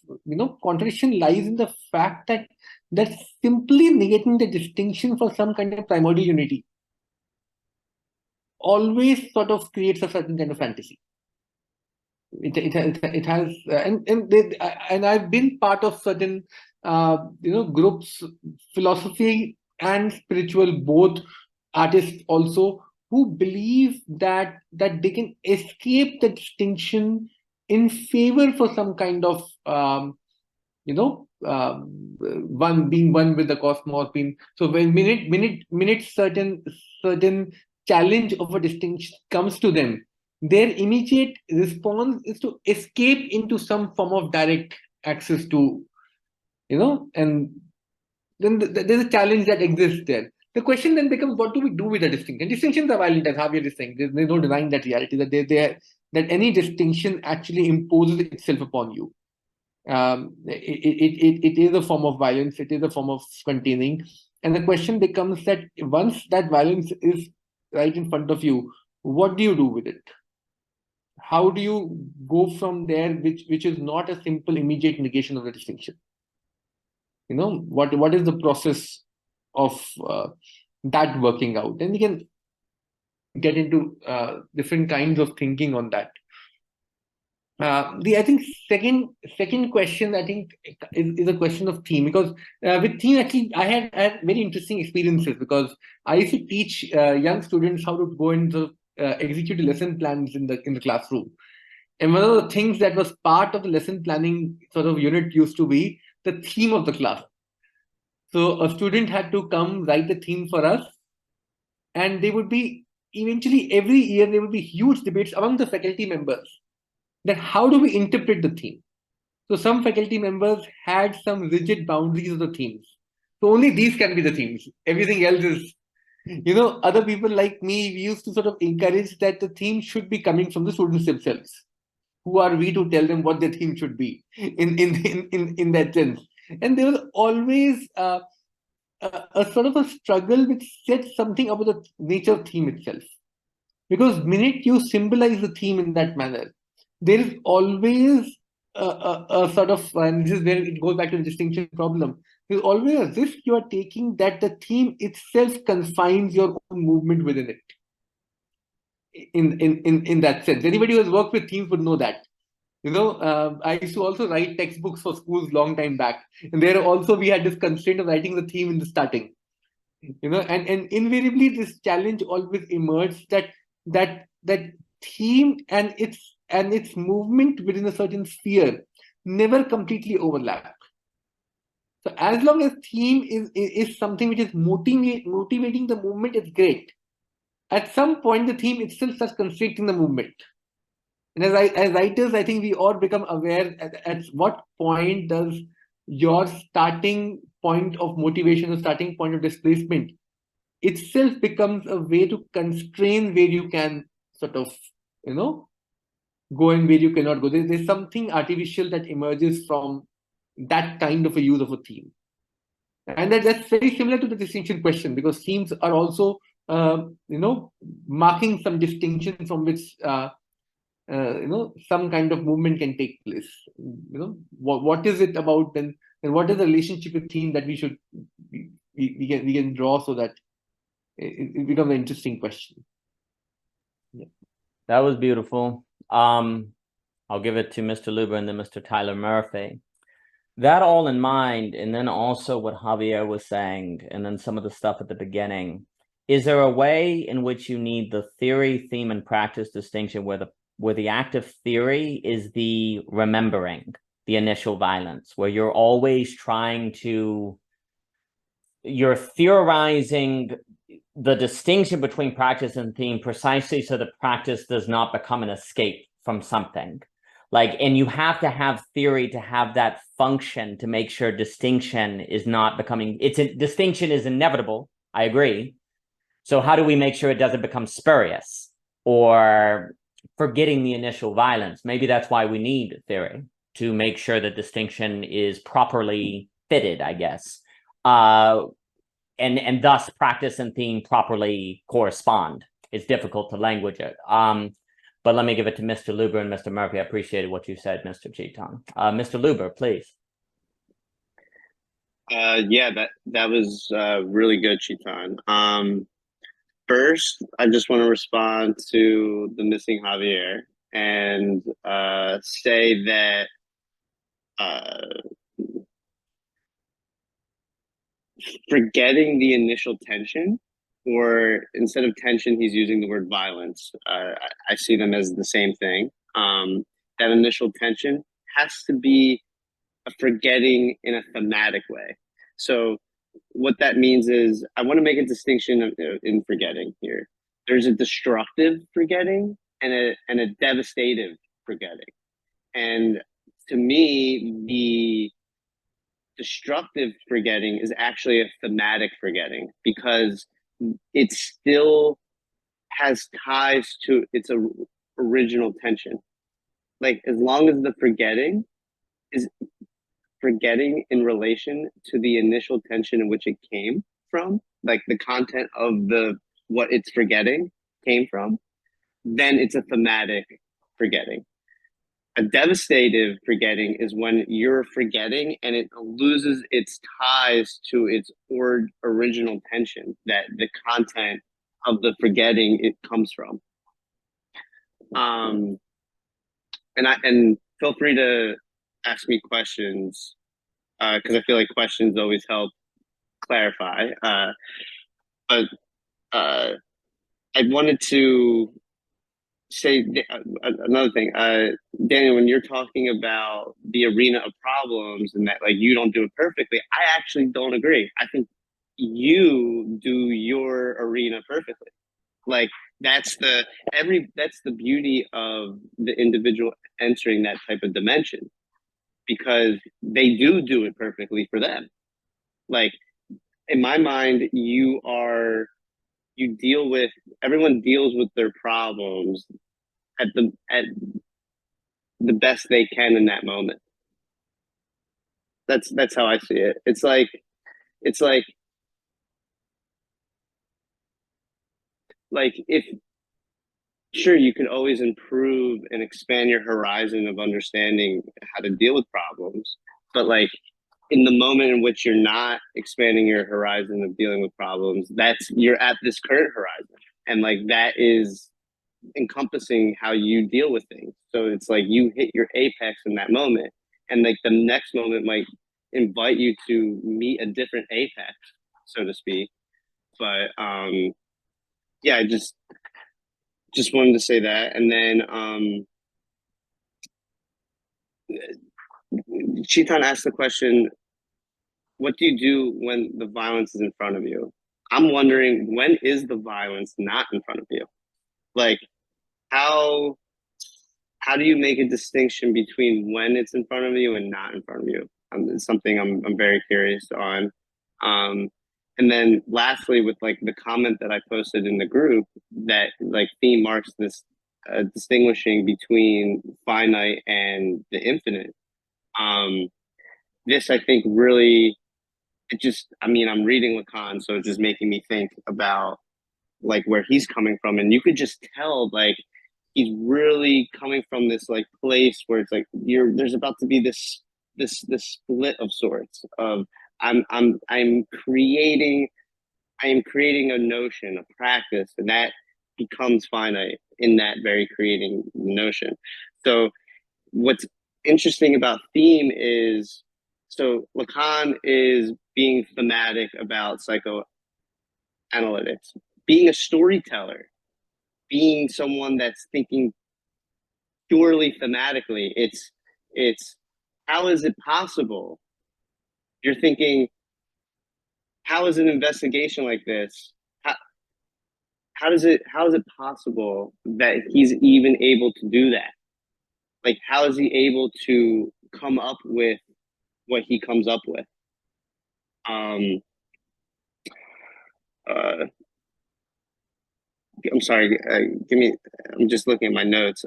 contradiction lies in the fact that simply negating the distinction for some kind of primordial unity always sort of creates a certain kind of fantasy. It has and I've been part of certain groups, philosophy and spiritual, both artists also, who believe that they can escape the distinction in favor for some kind of one being one with the cosmos, being so when minute certain challenge of a distinction comes to them, their immediate response is to escape into some form of direct access to, and then there's a challenge that exists there. The question then becomes, what do we do with the distinction? Distinctions are violent, as Javier is saying. There's no denying that reality, that any distinction actually imposes itself upon you. It is a form of violence. It is a form of containing. And the question becomes that once that violence is right in front of you, what do you do with it? How do you go from there, which is not a simple immediate negation of the distinction? What is the process of that working out? And we can get into different kinds of thinking on that. I think second question, I think, is a question of theme, because with theme, actually, I had very interesting experiences, because I used to teach young students how to go into execute lesson plans in the classroom. And one of the things that was part of the lesson planning sort of unit used to be the theme of the class. So a student had to come write the theme for us, and they would be eventually every year there would be huge debates among the faculty members that how do we interpret the theme? So some faculty members had some rigid boundaries of the themes. So only these can be the themes. Everything else is, other people like me, we used to sort of encourage that the theme should be coming from the students themselves. Who are we to tell them what their theme should be in that sense? And there was always a sort of a struggle which said something about the nature of theme itself. Because minute you symbolize the theme in that manner, there is always a sort of, and this is where it goes back to the distinction problem. There's always a risk you are taking that the theme itself confines your own movement within it. In that sense, anybody who has worked with themes would know that. I used to also write textbooks for schools long time back, and there also we had this constraint of writing the theme in the starting. And invariably this challenge always emerged that theme and its movement within a certain sphere never completely overlap. So as long as theme is something which is motivating the movement, it's great. At some point, the theme itself starts constricting the movement. And as writers, I think we all become aware at what point does your starting point of motivation or starting point of displacement itself becomes a way to constrain where you can sort of, go and where you cannot go. There's something artificial that emerges from that kind of a use of a theme. And that's very similar to the distinction question, because themes are also, marking some distinction from which, some kind of movement can take place. What is it about then, and what is the relationship with theme that we can draw so that it becomes an interesting question. Yeah. That was beautiful. I'll give it to Mr. Luber and then Mr. Tyler Murphy. That all in mind, and then also what Javier was saying, and then some of the stuff at the beginning. Is there a way in which you need the theory, theme, and practice distinction where the active theory is the remembering the initial violence, where you're always you're theorizing the distinction between practice and theme precisely so that practice does not become an escape from something. And you have to have theory to have that function to make sure distinction is not becoming, distinction is inevitable, I agree. So how do we make sure it doesn't become spurious or forgetting the initial violence? Maybe that's why we need theory, to make sure that distinction is properly fitted, I guess. And thus practice and theme properly correspond. It's difficult to language it. But let me give it to Mr. Luber and Mr. Murphy. I appreciated what you said, Mr. Chetan. Mr. Luber, please. Yeah, that was really good, Chetan. First, I just want to respond to the missing Javier and say that forgetting the initial tension, or instead of tension, he's using the word violence. I see them as the same thing. That initial tension has to be a forgetting in a thematic way. So what that means is, I want to make a distinction in forgetting here. There's a destructive forgetting and a devastative forgetting. And to me, the destructive forgetting is actually a thematic forgetting, because it still has ties to its original tension. As long as the forgetting is forgetting in relation to the initial tension in which it came from, the content of what it's forgetting came from, then it's a thematic forgetting. A devastative forgetting is when you're forgetting and it loses its ties to its original tension, that the content of the forgetting it comes from. And feel free to ask me questions, because I feel like questions always help clarify. But I wanted to say another thing. Daniel, when you're talking about the arena of problems and that you don't do it perfectly, I actually don't agree. I think you do your arena perfectly. That's the beauty of the individual entering that type of dimension. because they do it perfectly for them. Like, in my mind, everyone deals with their problems at the best they can in that moment. That's how I see it. It's like if, sure, you can always improve and expand your horizon of understanding how to deal with problems, but like in the moment in which you're not expanding your horizon of dealing with problems, you're at this current horizon, and like that is encompassing how you deal with things. So it's like you hit your apex in that moment, and like the next moment might invite you to meet a different apex, so to speak. But yeah, I just wanted to say that. And then Chitan asked the question, what do you do when the violence is in front of you? I'm wondering, when is the violence not in front of you? Like, how do you make a distinction between when it's in front of you and not in front of you? It's something I'm very curious on. And then lastly, with like the comment that I posted in the group, that like theme marks this distinguishing between finite and the infinite. This, I think, really, I'm reading Lacan, so it's just making me think about like where he's coming from. And you could just tell, like, he's really coming from this like place where it's like there's about to be this split of sorts of I am creating a notion, a practice, and that becomes finite in that very creating notion. So what's interesting about theme is, so Lacan is being thematic about psychoanalytics, being a storyteller, being someone that's thinking purely thematically. It's how is it possible? You're thinking, how is an investigation like this? How is it possible that he's even able to do that? Like, how is he able to come up with what he comes up with? I'm sorry, I'm just looking at my notes.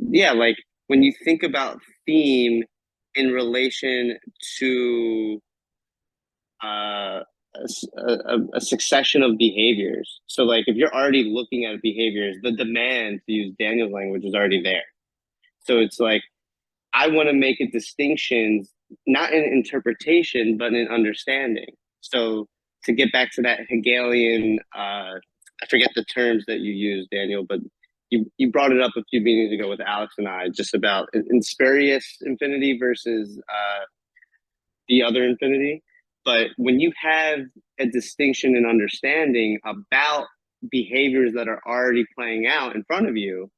Yeah, like when you think about theme in relation to a succession of behaviors. So like if you're already looking at behaviors, the demand, to use Daniel's language, is already there. So it's like, I want to make a distinction, not in interpretation, but in understanding. So to get back to that Hegelian, I forget the terms that you use, Daniel, but you brought it up a few meetings ago with Alex and I, just about spurious infinity versus the other infinity. But when you have a distinction and understanding about behaviors that are already playing out in front of you,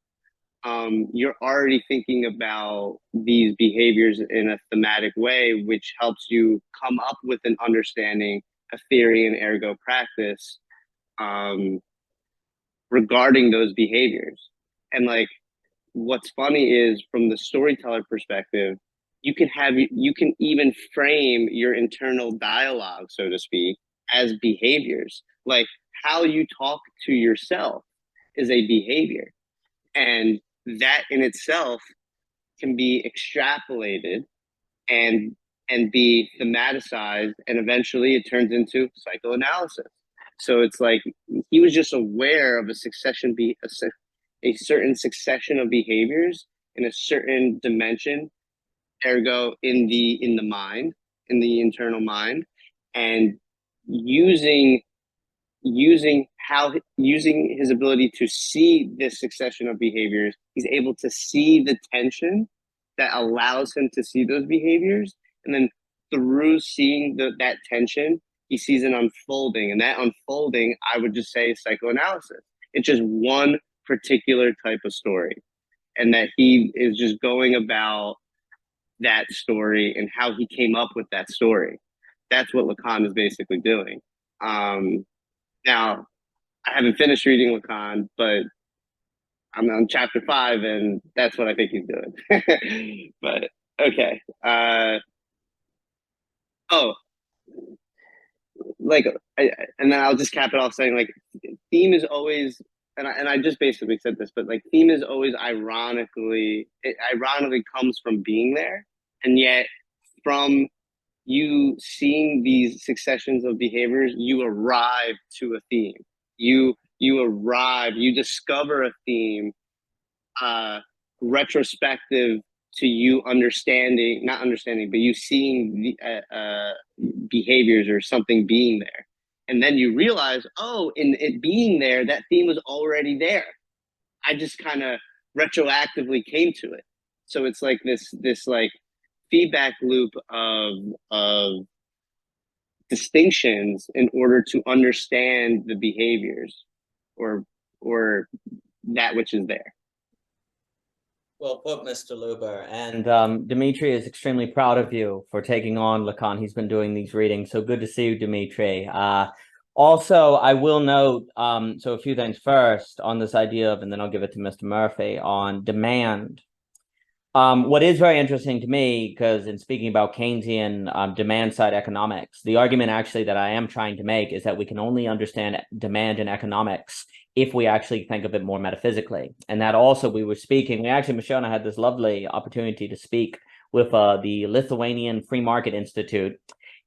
you're already thinking about these behaviors in a thematic way, which helps you come up with an understanding, a theory, and ergo practice regarding those behaviors. And like, what's funny is, from the storyteller perspective, you can even frame your internal dialogue, so to speak, as behaviors. Like, how you talk to yourself is a behavior, and that in itself can be extrapolated and be thematicized, and eventually it turns into psychoanalysis. So it's like he was just aware of a certain succession of behaviors in a certain dimension, ergo in the mind, in the internal mind, and using his ability to see this succession of behaviors, he's able to see the tension that allows him to see those behaviors. And then through seeing that tension, he sees an unfolding. And that unfolding, I would just say, is psychoanalysis. It's just one particular type of story. And that he is just going about that story and how he came up with that story. That's what Lacan is basically doing. Now, I haven't finished reading Lacan, but I'm on chapter 5, and that's what I think he's doing. But okay. Oh, like, and then I'll just cap it off saying like, theme is always, and I just basically said this, but like, theme is always it ironically comes from being there, and yet from you seeing these successions of behaviors, you arrive to a theme. You discover a theme, retrospective to you not understanding, but you seeing the behaviors or something being there. And then you realize, oh, in it being there, that theme was already there. I just kind of retroactively came to it. So it's like this like feedback loop of distinctions in order to understand the behaviors or that which is there. Well put, Mr. Luber. And Dimitri is extremely proud of you for taking on Lacan. He's been doing these readings. So good to see you, Dimitri. Also, I will note, so a few things first on this idea of, and then I'll give it to Mr. Murphy, on demand. What is very interesting to me, because in speaking about Keynesian demand-side economics, the argument actually that I am trying to make is that we can only understand demand in economics if we actually think of it more metaphysically. And that also Michelle and I had this lovely opportunity to speak with the Lithuanian Free Market Institute,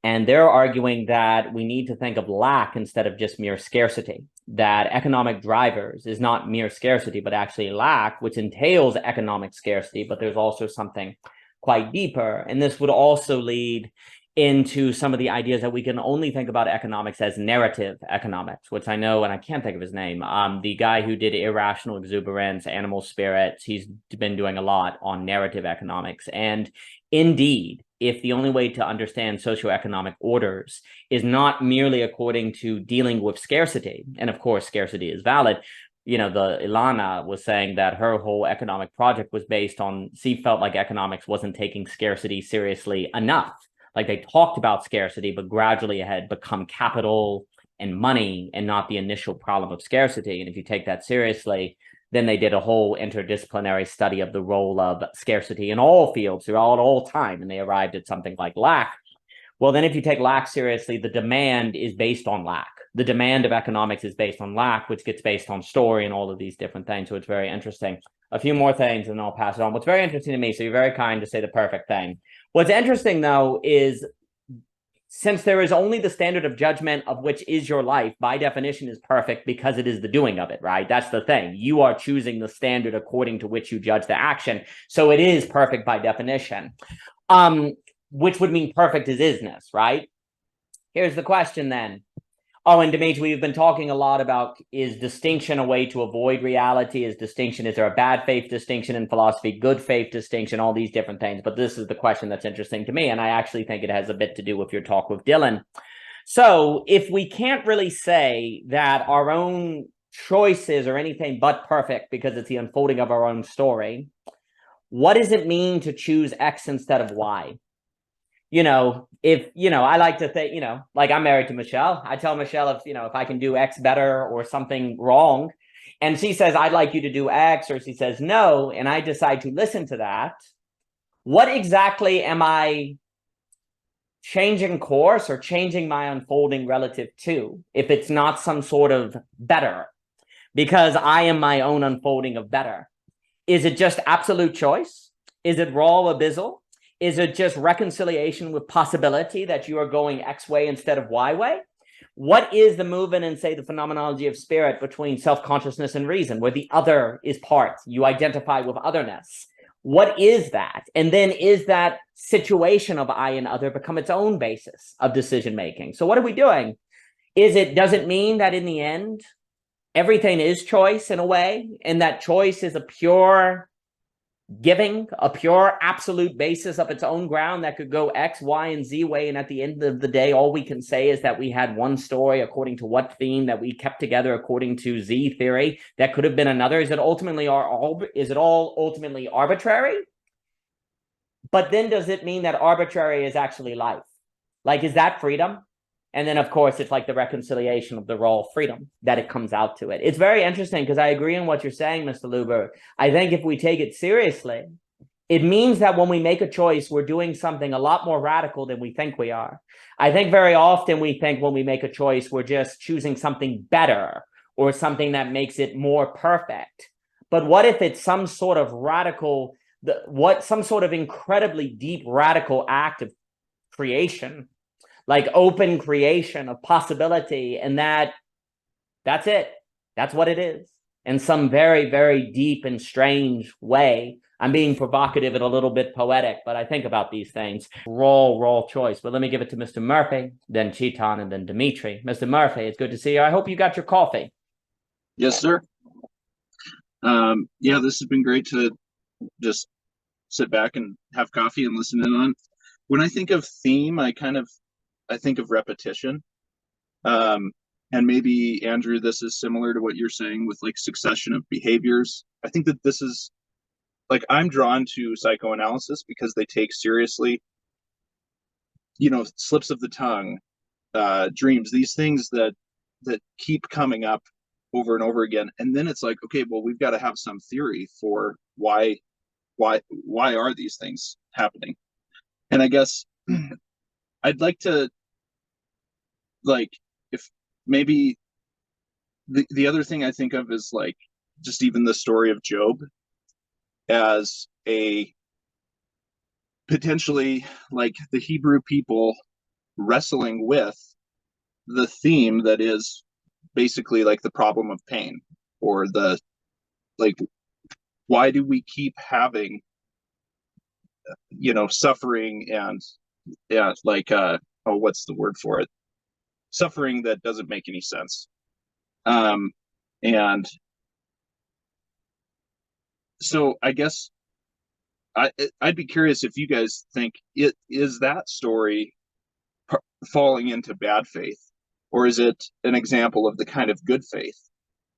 and they're arguing that we need to think of lack instead of just mere scarcity, that economic drivers is not mere scarcity, but actually lack, which entails economic scarcity, but there's also something quite deeper. And this would also lead into some of the ideas that we can only think about economics as narrative economics, which I know, and I can't think of his name, the guy who did Irrational Exuberance, Animal Spirits, he's been doing a lot on narrative economics. And indeed, if the only way to understand socioeconomic orders is not merely according to dealing with scarcity, and of course, scarcity is valid. You know, Ilana was saying that her whole economic project was based on, she felt like economics wasn't taking scarcity seriously enough. Like they talked about scarcity, but gradually it had become capital and money and not the initial problem of scarcity. And if you take that seriously, then they did a whole interdisciplinary study of the role of scarcity in all fields throughout all time, and they arrived at something like lack. Well, then if you take lack seriously, the demand is based on lack. The demand of economics is based on lack, which gets based on story and all of these different things. So it's very interesting. A few more things and then I'll pass it on. What's very interesting to me, so you're very kind to say the perfect thing. What's interesting, though, is since there is only the standard of judgment of which is your life, by definition is perfect because it is the doing of it, right? That's the thing. You are choosing the standard according to which you judge the action. So it is perfect by definition, which would mean perfect is isness, right? Here's the question then. Oh, and Dimitri, we've been talking a lot about, is distinction a way to avoid reality? Is there a bad faith distinction in philosophy, good faith distinction, all these different things? But this is the question that's interesting to me, and I actually think it has a bit to do with your talk with Dylan. So if we can't really say that our own choices are anything but perfect because it's the unfolding of our own story, what does it mean to choose X instead of Y? You know, if, you know, I like to think, you know, like I'm married to Michelle. I tell Michelle if, you know, if I can do X better or something wrong, and she says, I'd like you to do X, or she says no, and I decide to listen to that, what exactly am I changing course or changing my unfolding relative to, if it's not some sort of better? Because I am my own unfolding of better. Is it just absolute choice? Is it raw abyssal? Is it just reconciliation with possibility that you are going X way instead of Y way? What is the movement in, say, the phenomenology of spirit between self-consciousness and reason, where the other is part, you identify with otherness? What is that? And then is that situation of I and other become its own basis of decision-making? So what are we doing? Does it mean that in the end, everything is choice in a way, and that choice is a pure giving, a pure absolute basis of its own ground that could go X, Y, and Z way, and at the end of the day, all we can say is that we had one story according to what theme that we kept together according to Z theory that could have been another? Is it all ultimately arbitrary? But then does it mean that arbitrary is actually life? Like, is that freedom? And then, of course, it's like the reconciliation of the raw freedom that it comes out to it. It's very interesting because I agree on what you're saying, Mr. Luber. I think if we take it seriously, it means that when we make a choice, we're doing something a lot more radical than we think we are. I think very often we think when we make a choice, we're just choosing something better or something that makes it more perfect. But what if it's some sort of radical, some sort of incredibly deep radical act of creation, like open creation of possibility, and that's it. That's what it is. In some very, very deep and strange way. I'm being provocative and a little bit poetic, but I think about these things. Raw choice. But let me give it to Mr. Murphy, then Chetan, and then Dimitri. Mr. Murphy, it's good to see you. I hope you got your coffee. Yes, sir. Yeah, this has been great to just sit back and have coffee and listen in on. When I think of theme, I think of repetition. And maybe, Andrew, this is similar to what you're saying with like succession of behaviors. I think that this is like, I'm drawn to psychoanalysis because they take seriously, slips of the tongue, dreams, these things that keep coming up over and over again. And then it's like, okay, well, we've got to have some theory for why are these things happening? And I guess I'd like to, like, if maybe the other thing I think of is like just even the story of Job as a potentially like the Hebrew people wrestling with the theme that is basically like the problem of pain, or the like, why do we keep having suffering and what's the word for it, suffering that doesn't make any sense. And so I guess I'd be curious if you guys think it is that story falling into bad faith, or is it an example of the kind of good faith,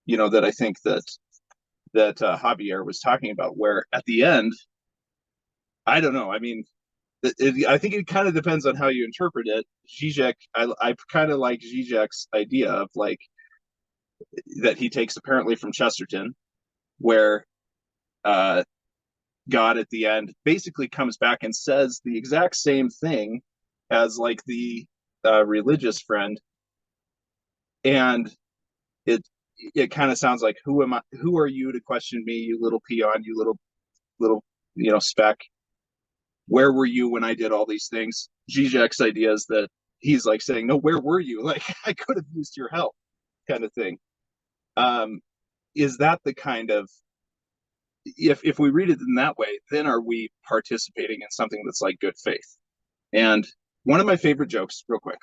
that I think that Javier was talking about, where at the end, I don't know. I mean, I think it kind of depends on how you interpret it. Zizek, I kind of like Zizek's idea of like that he takes apparently from Chesterton, where God at the end basically comes back and says the exact same thing as like the religious friend, and it kind of sounds like, who are you to question me, you little peon, you little speck? Where were you when I did all these things? Zizek's idea is that he's like saying, no, where were you? Like, I could have used your help, kind of thing. Is that the kind of, if we read it in that way, then are we participating in something that's like good faith? And one of my favorite jokes, real quick,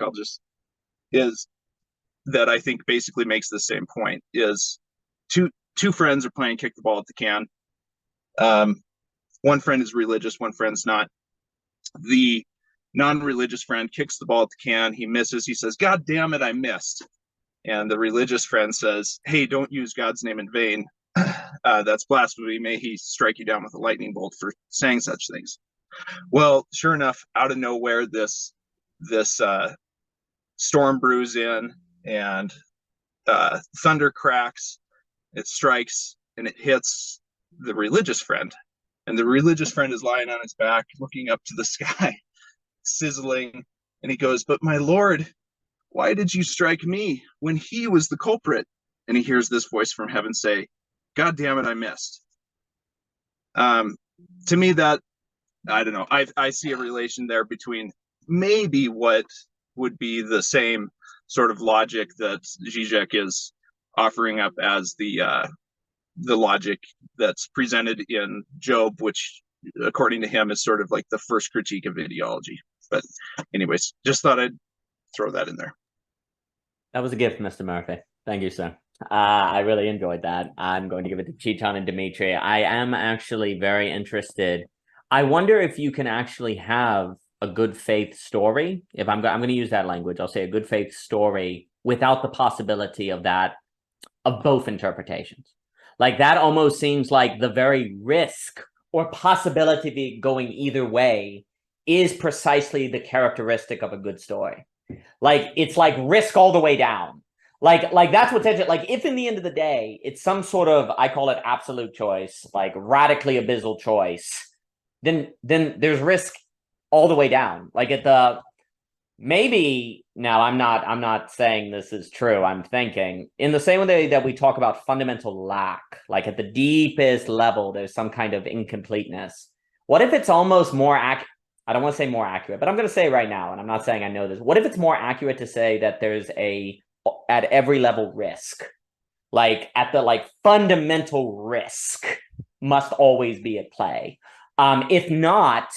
is that I think basically makes the same point, is two friends are playing kick the ball at the can. One friend is religious, one friend's not. The non-religious friend kicks the ball at the can. He misses. He says, God damn it, I missed. And the religious friend says, hey, don't use God's name in vain. That's blasphemy. May he strike you down with a lightning bolt for saying such things. Well, sure enough, out of nowhere, this storm brews in, and thunder cracks. It strikes, and it hits the religious friend. And the religious friend is lying on his back, looking up to the sky, sizzling. And he goes, but my Lord, why did you strike me when he was the culprit? And he hears this voice from heaven say, God damn it, I missed. To me, that, I don't know, I see a relation there between maybe what would be the same sort of logic that Zizek is offering up as the logic that's presented in Job, which according to him is sort of like the first critique of ideology. But anyways, just thought I'd throw that in there. That was a gift, Mr. Murphy. Thank you, sir. I really enjoyed that. I'm going to give it to Chetan and Dimitri. I am actually very interested. I wonder if you can actually have a good faith story. If I'm going to use that language, I'll say a good faith story without the possibility of both interpretations. Like, that almost seems like the very risk or possibility of it going either way is precisely the characteristic of a good story. Like it's like risk all the way down. Like that's what's interesting. Like if in the end of the day, it's some sort of, I call it absolute choice, like radically abyssal choice, then there's risk all the way down. Like at the, maybe now I'm not saying this is true. I'm thinking in the same way that we talk about fundamental lack, like at the deepest level, there's some kind of incompleteness. What if it's almost more accurate? I don't want to say more accurate, but I'm going to say right now, and I'm not saying I know this. What if it's more accurate to say that there's at every level risk, like at the like fundamental risk must always be at play. If not,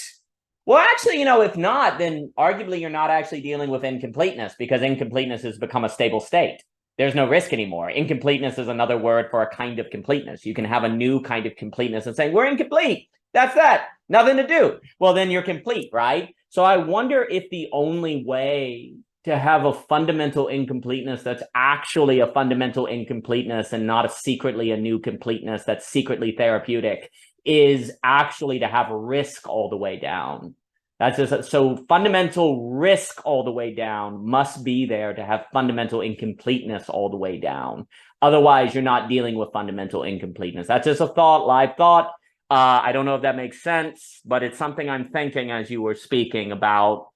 well, actually, if not, then arguably you're not actually dealing with incompleteness, because incompleteness has become a stable state. There's no risk anymore. Incompleteness is another word for a kind of completeness. You can have a new kind of completeness and say, we're incomplete. That's that. Nothing to do. Well, then you're complete, right? So I wonder if the only way to have a fundamental incompleteness that's actually a fundamental incompleteness and not secretly a new completeness that's secretly therapeutic is actually to have risk all the way down. That's just, so fundamental risk all the way down must be there to have fundamental incompleteness all the way down. Otherwise, you're not dealing with fundamental incompleteness. That's just a thought, live thought. I don't know if that makes sense, but it's something I'm thinking as you were speaking about.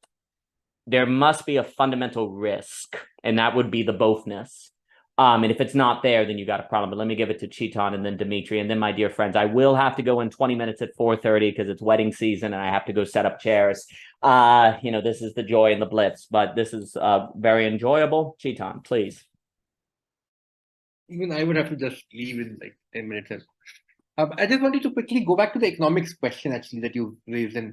There must be a fundamental risk, and that would be the bothness. And if it's not there, then you got a problem. But let me give it to Chetan and then Dimitri, and then my dear friends. I will have to go in 20 minutes at 4:30 because it's wedding season and I have to go set up chairs. This is the joy and the blitz, but this is very enjoyable. Chetan, please. Even I would have to just leave in like 10 minutes. I just wanted to quickly go back to the economics question actually that you raised, and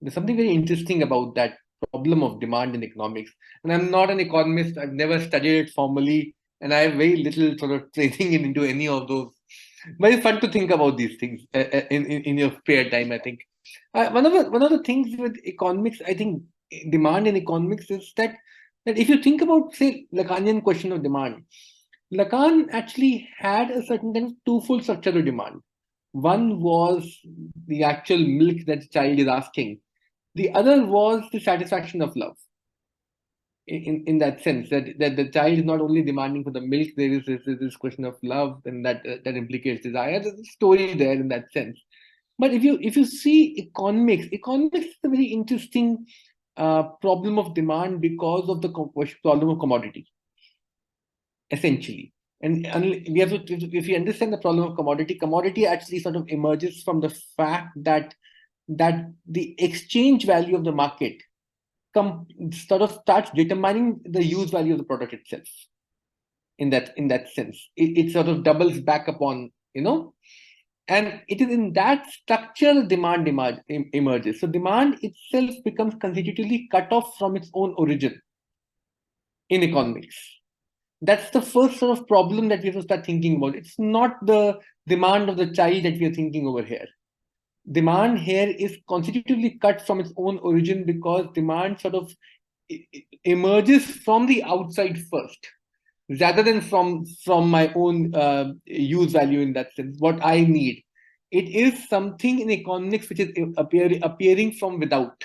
there's something very interesting about that problem of demand in economics. And I'm not an economist. I've never studied it formally, and I have very little sort of training into any of those. But it's fun to think about these things in your spare time, I think. One of the things with economics, I think, demand in economics is that if you think about, say, Lacanian question of demand, Lacan actually had a certain kind of twofold structure of demand. One was the actual milk that the child is asking. The other was the satisfaction of love. In that sense, that the child is not only demanding for the milk, there is this question of love, and that implicates desire. There's a story there in that sense. But if you see economics is a very interesting problem of demand because of the problem of commodity, essentially. And we have to, if you understand the problem of commodity actually sort of emerges from the fact that the exchange value of the market sort of starts determining the use value of the product itself. In that sense, it sort of doubles back upon, and it is in that structure demand emerges. So demand itself becomes constitutively cut off from its own origin in economics. That's the first sort of problem that we have to start thinking about. It's not the demand of the child that we are thinking over here. Demand here is constitutively cut from its own origin because demand sort of emerges from the outside first, rather than from my own use value in that sense, what I need. It is something in economics which is appearing from without.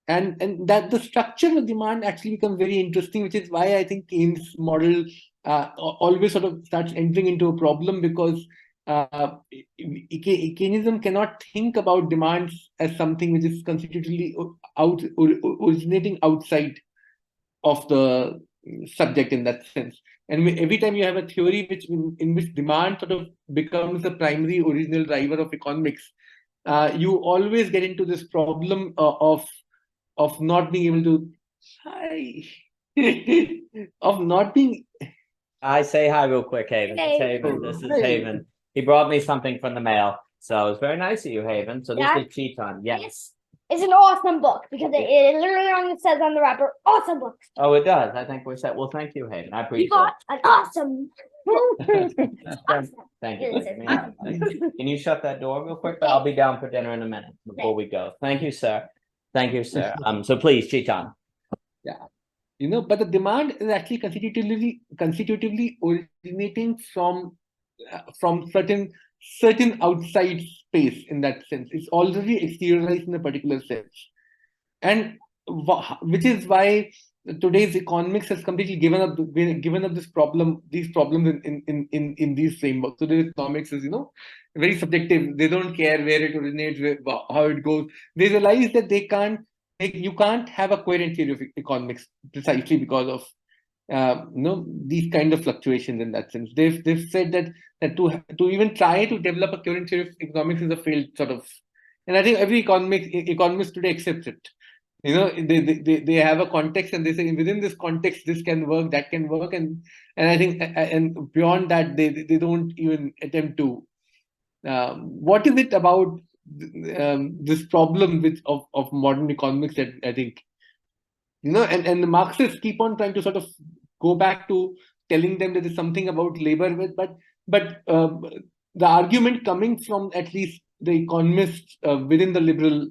And that the structure of demand actually becomes very interesting, which is why I think Keynes' model always sort of starts entering into a problem, because Keynesism cannot think about demands as something which is constitutively originating outside of the subject in that sense. And every time you have a theory in which demand sort of becomes the primary original driver of economics, you always get into this problem of not being able to of not being. I say hi real quick, Haven. Hey. It's Haven. This is Haven. He brought me something from the mail, so it was very nice of you, Haven. So this Yeah. is Chetan. Yes. It's an awesome book because it literally says on the wrapper, awesome book. Oh, it does. I think we're set. Well, thank you, Haven. I You appreciate got an awesome. it. Thank you. Can you shut that door real quick? I'll be down for dinner in a minute before we go. Thank you, sir. Thank you, sir. So please, Chetan. Yeah. But the demand is actually constitutively originating from certain outside space in that sense. It's already exteriorized in a particular sense. And which is why today's economics has completely given up these problems in these frameworks. So the economics is, very subjective. They don't care where it originates, how it goes. They realize that you can't have a coherent theory of economics precisely because of these kind of fluctuations. In that sense, they've said that to even try to develop a coherent theory of economics is a failed sort of, and I think every economist today accepts it. They have a context and they say within this context this can work, that can work, and I think and beyond that they don't even attempt to. What is it about this problem of modern economics that I think and the Marxists keep on trying to sort of go back to telling them that there's something about labor, but the argument coming from at least the economists within the liberal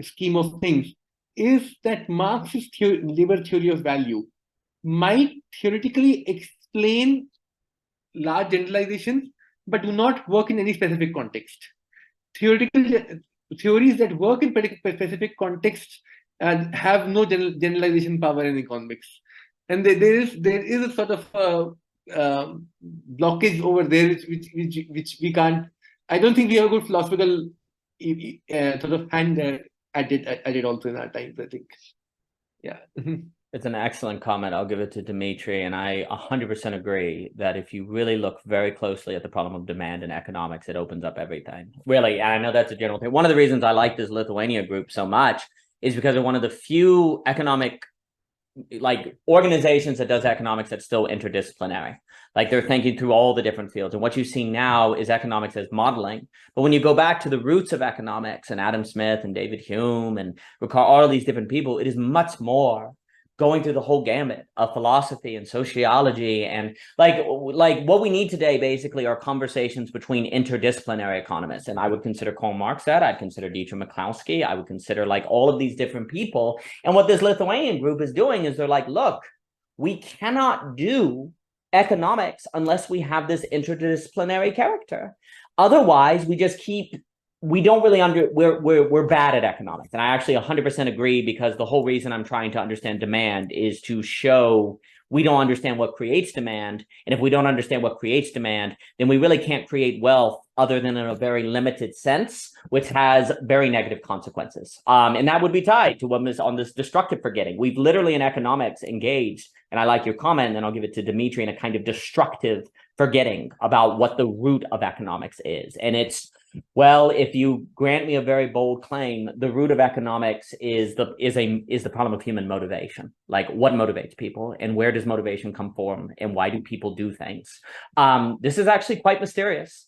scheme of things is that Marx's labor theory of value might theoretically explain large generalizations, but do not work in any specific context. Theoretical theories that work in specific contexts have no generalization power in economics, and there is a sort of blockage over there, which we can't. I don't think we have a good philosophical sort of hand at it also in our times, I think. Yeah. It's an excellent comment. I'll give it to Dimitri, and I 100% agree that if you really look very closely at the problem of demand in economics, it opens up everything. Really, and I know that's a general thing. One of the reasons I like this Lithuania group so much is because of one of the few economic organizations that does economics that's still interdisciplinary. Like they're thinking through all the different fields. And what you see now is economics as modeling. But when you go back to the roots of economics and Adam Smith and David Hume and all of these different people, it is much more going through the whole gamut of philosophy and sociology. And like what we need today basically are conversations between interdisciplinary economists. And I would consider Karl Marx that. I'd consider Dietrich Miklowski. I would consider all of these different people. And what this Lithuanian group is doing is they're like, look, we cannot do economics unless we have this interdisciplinary character. Otherwise, we don't really we're bad at economics. And I actually 100% agree, because the whole reason I'm trying to understand demand is to show we don't understand what creates demand. And if we don't understand what creates demand, then we really can't create wealth other than in a very limited sense, which has very negative consequences. And that would be tied to what is on this destructive forgetting. We've literally in economics engaged, and I like your comment, and then I'll give it to Dimitri, in a kind of destructive forgetting about what the root of economics is. And it's, well, if you grant me a very bold claim, the root of economics is the problem of human motivation. Like what motivates people, and where does motivation come from, and why do people do things? This is actually quite mysterious.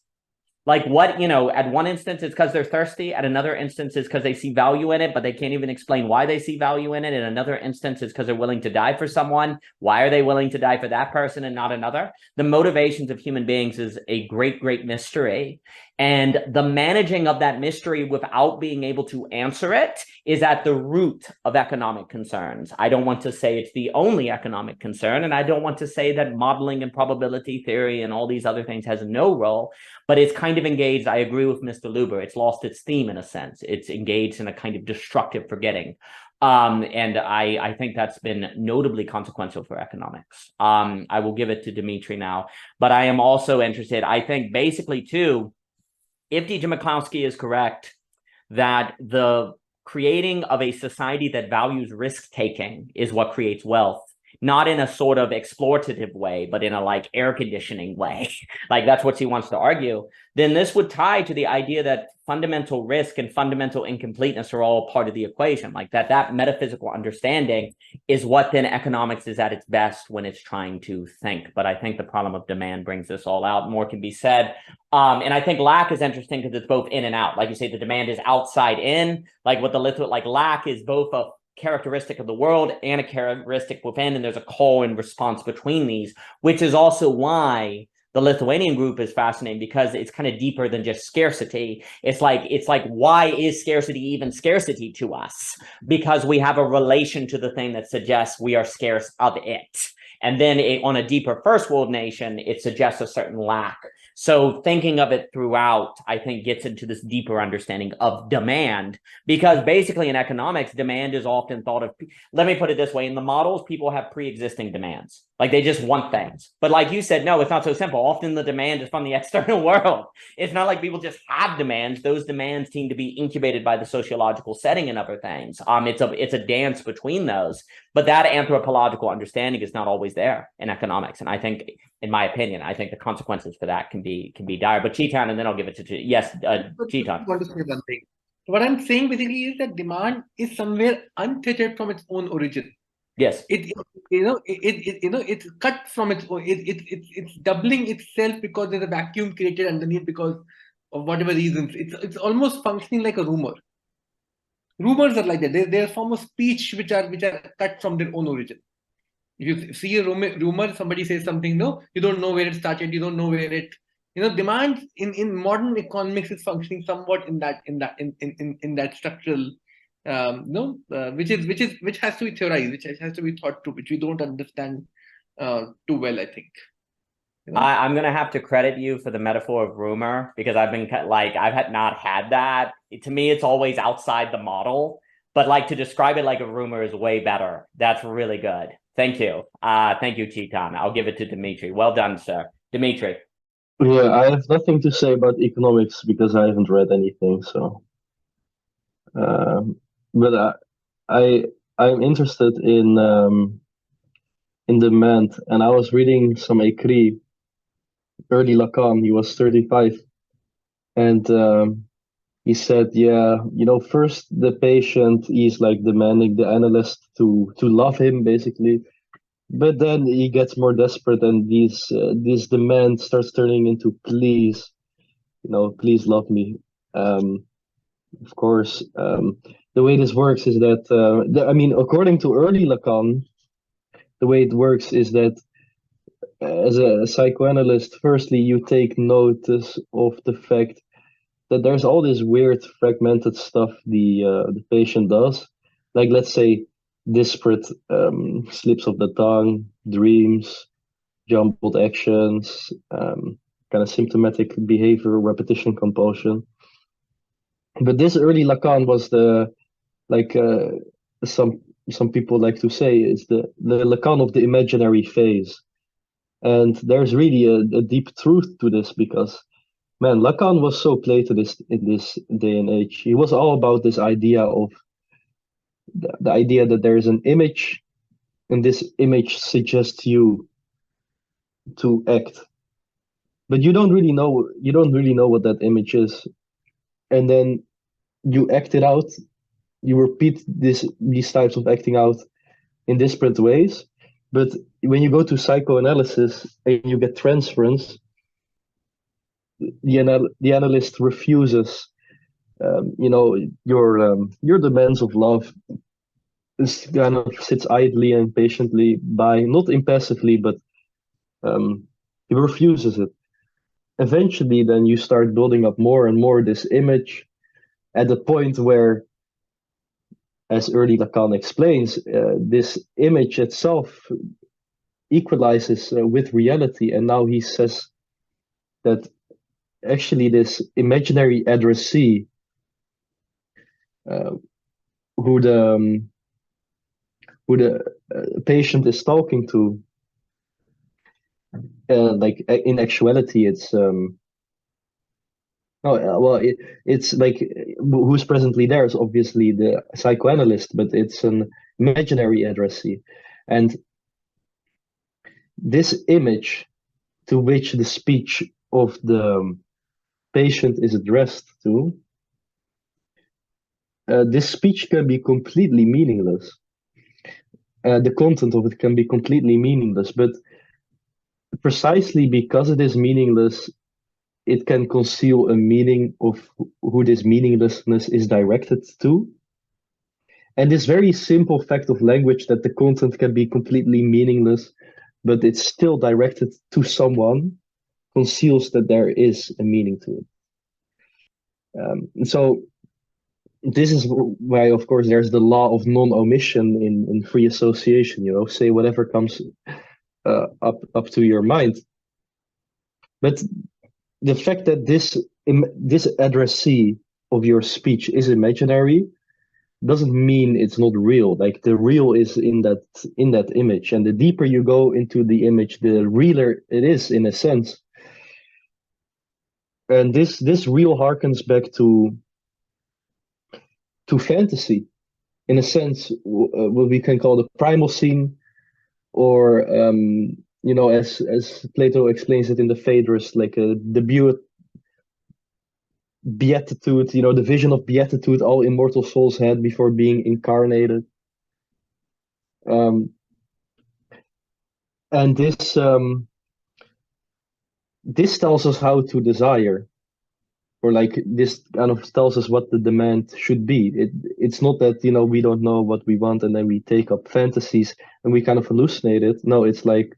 Like what, at one instance, it's because they're thirsty. At another instance, it's because they see value in it, but they can't even explain why they see value in it. In another instance, it's because they're willing to die for someone. Why are they willing to die for that person and not another? The motivations of human beings is a great, great mystery. And the managing of that mystery without being able to answer it is at the root of economic concerns. I don't want to say it's the only economic concern, and I don't want to say that modeling and probability theory and all these other things has no role, but it's kind of engaged. I agree with Mr. Luber. It's lost its theme in a sense. It's engaged in a kind of destructive forgetting. And I think that's been notably consequential for economics. I will give it to Dimitri now, but I am also interested, I think basically too, if Dietrich Miklowski is correct, that the creating of a society that values risk-taking is what creates wealth, not in a sort of exploitative way, but in a air conditioning way, that's what she wants to argue, then this would tie to the idea that fundamental risk and fundamental incompleteness are all part of the equation, that metaphysical understanding is what then economics is at its best when it's trying to think. But I think the problem of demand brings this all out. More can be said. And I think lack is interesting because it's both in and out. Like you say, the demand is outside in, what the lack is both a characteristic of the world and a characteristic within, and there's a call and response between these, which is also why the Lithuanian group is fascinating, because it's kind of deeper than just scarcity. It's like why is scarcity even scarcity to us? Because we have a relation to the thing that suggests we are scarce of it. And then on a deeper first world nation, it suggests a certain lack. So thinking of it throughout, I think, gets into this deeper understanding of demand, because basically in economics, demand is often thought of, let me put it this way, in the models, people have pre-existing demands. Like they just want things. But like you said, no, it's not so simple. Often the demand is from the external world. It's not like people just have demands. Those demands seem to be incubated by the sociological setting and other things. It's a dance between those. But that anthropological understanding is not always there in economics. And I think, in my opinion, I think the consequences for that can be dire. But Chetan, and then I'll give it to yes, Chetan. I want to say one thing. What I'm saying basically is that demand is somewhere untethered from its own origin. Yes. It's cut from its own. It's doubling itself because there's a vacuum created underneath because of whatever reasons. It's almost functioning like a rumor. Rumors are like that. They're a form of speech which are cut from their own origin. If you see a rumor, somebody says something, no, you don't know where it started, you don't know where it, demand in modern economics is functioning somewhat in that structural, which has to be theorized, which has to be thought through, which we don't understand too well, I think. I'm gonna have to credit you for the metaphor of rumor, because I've not had that. To me, it's always outside the model, but like to describe it like a rumor is way better. That's really good. Thank you. Thank you, Chetan. I'll give it to Dimitri. Well done, sir. Dimitri. Yeah, I have nothing to say about economics because I haven't read anything. So, but I'm interested in demand, and I was reading some Écrits, early Lacan. He was 35, and he said, yeah, first the patient, he's like demanding the analyst to love him, basically. But then he gets more desperate, and this demand starts turning into please, please love me. Of course, the way this works is that, according to early Lacan, the way it works is that as a psychoanalyst, firstly, you take notice of the fact that there's all this weird fragmented stuff the patient does. Like, let's say, disparate slips of the tongue, dreams, jumbled actions, kind of symptomatic behavior, repetition, compulsion. But this early Lacan was some people like to say, is the Lacan of the imaginary phase. And there's really a deep truth to this, because man, Lacan was so Platonist in this day and age. He was all about this idea of the idea that there is an image, and this image suggests you to act, but you don't really know what that image is, and then you act it out. You repeat these types of acting out in disparate ways. But when you go to psychoanalysis and you get transference, the analyst refuses, your demands of love. This kind of sits idly and patiently by, not impassively, but he refuses it. Eventually, then you start building up more and more this image, at the point where, as early Lacan explains, this image itself equalizes with reality. And now he says that actually this imaginary addressee, who the patient is talking to, in actuality, it's it's like, who's presently there is obviously the psychoanalyst, but it's an imaginary addressee. And this image to which the speech of the patient is addressed to, this speech can be completely meaningless. The content of it can be completely meaningless, but precisely because it is meaningless, it can conceal a meaning of who this meaninglessness is directed to. And this very simple fact of language, that the content can be completely meaningless, but it's still directed to someone, conceals that there is a meaning to it. So this is why, of course, there's the law of non-omission in free association. Say whatever comes up to your mind. But the fact that this addressee of your speech is imaginary doesn't mean it's not real. Like the real is in that image, and the deeper you go into the image, the realer it is in a sense. And this real harkens back to fantasy, in a sense, what we can call the primal scene, or as Plato explains it in the Phaedrus, like the beatitude, the vision of beatitude all immortal souls had before being incarnated. And this tells us how to desire, or like this kind of tells us what the demand should be. It's not that we don't know what we want and then we take up fantasies and we kind of hallucinate it. No, it's like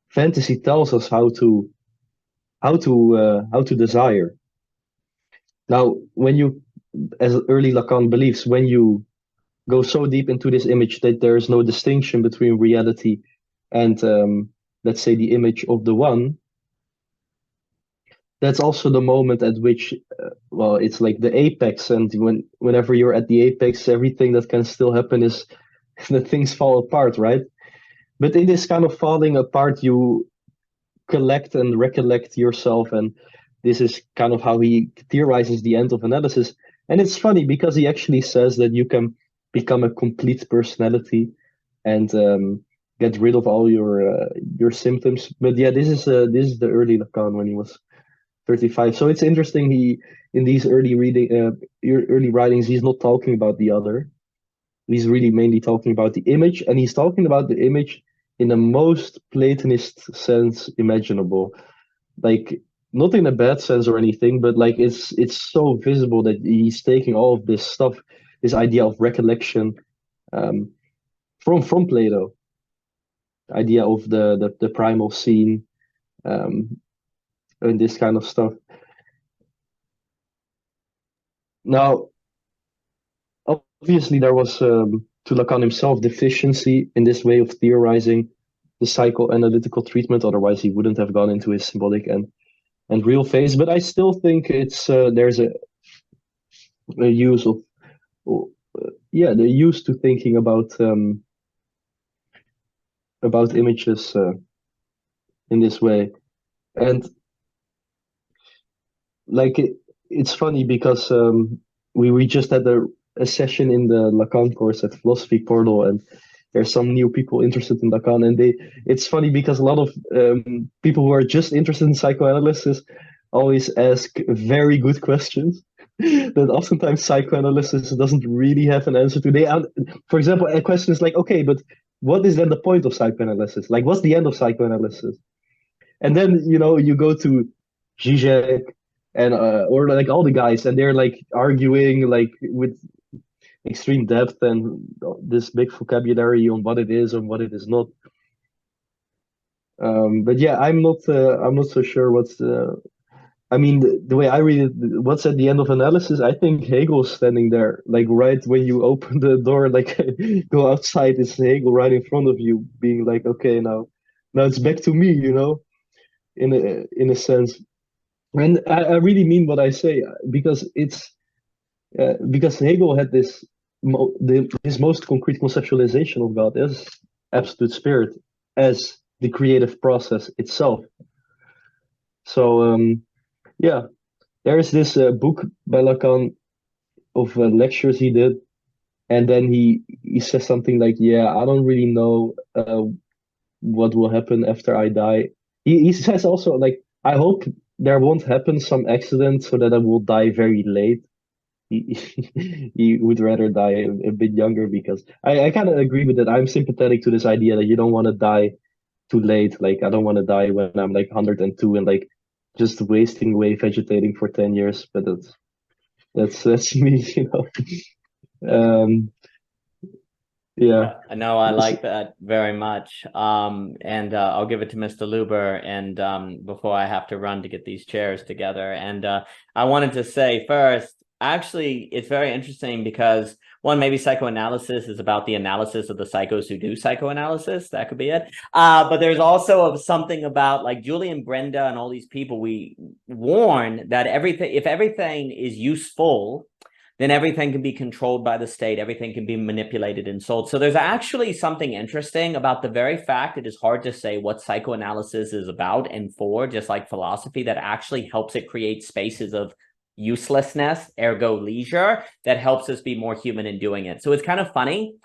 fantasy tells us how to desire. Now, when you, as early Lacan believes, when you go so deep into this image that there is no distinction between reality and let's say the image of the one, that's also the moment at which it's like the apex, and whenever you're at the apex, everything that can still happen is that things fall apart, right? But in this kind of falling apart, you collect and recollect yourself, and this is kind of how he theorizes the end of analysis. And it's funny because he actually says that you can become a complete personality and get rid of all your symptoms. But yeah, this is the early Lacan when he was 35. So it's interesting. He, in these early writings, he's not talking about the other. He's really mainly talking about the image, and he's talking about the image in the most Platonist sense imaginable. Like, not in a bad sense or anything, but like it's so visible that he's taking all of this stuff, this idea of recollection, from Plato. Idea of the primal scene, and this kind of stuff. Now, obviously, there was to Lacan himself deficiency in this way of theorizing the psychoanalytical treatment. Otherwise, he wouldn't have gone into his symbolic and real phase. But I still think it's there's a use of the use to thinking about images in this way. And like it's funny because we just had a session in the Lacan course at Philosophy Portal, and there's some new people interested in Lacan, and it's funny because a lot of people who are just interested in psychoanalysis always ask very good questions that oftentimes psychoanalysis doesn't really have an answer to. For example, a question is like, okay, but what is then the point of psychoanalysis? Like, what's the end of psychoanalysis? And then you go to Zizek and or like all the guys, and they're like arguing like with extreme depth and this big vocabulary on what it is and what it is not. But yeah, I'm not so sure what's the. I mean, the way I read it, what's at the end of analysis? I think Hegel's standing there, like right when you open the door, like go outside, it's Hegel right in front of you, being like, okay, now it's back to me, in a sense. And I really mean what I say, because it's because Hegel had this his most concrete conceptualization of God as absolute spirit, as the creative process itself. So yeah, there is this book by Lacan of lectures he did, and then he says something like, yeah, I don't really know what will happen after I die. He says also, like, I hope there won't happen some accident so that I will die very late. He would rather die a bit younger, because I kind of agree with that. I'm sympathetic to this idea that you don't want to die too late. Like, I don't want to die when I'm like 102 and like just wasting away vegetating for 10 years. But that's me, Yeah. No, I like that very much. And I'll give it to Mr. Luber, and before I have to run to get these chairs together. And I wanted to say first, Actually, it's very interesting because one, maybe psychoanalysis is about the analysis of the psychos who do psychoanalysis. That could be it. But there's also something about like Julie and Brenda and all these people. We warn that if everything is useful, then everything can be controlled by the state. Everything can be manipulated and sold. So there's actually something interesting about the very fact it is hard to say what psychoanalysis is about and for, just like philosophy, that actually helps it create spaces of uselessness, ergo leisure, that helps us be more human in doing it. So it's kind of funny.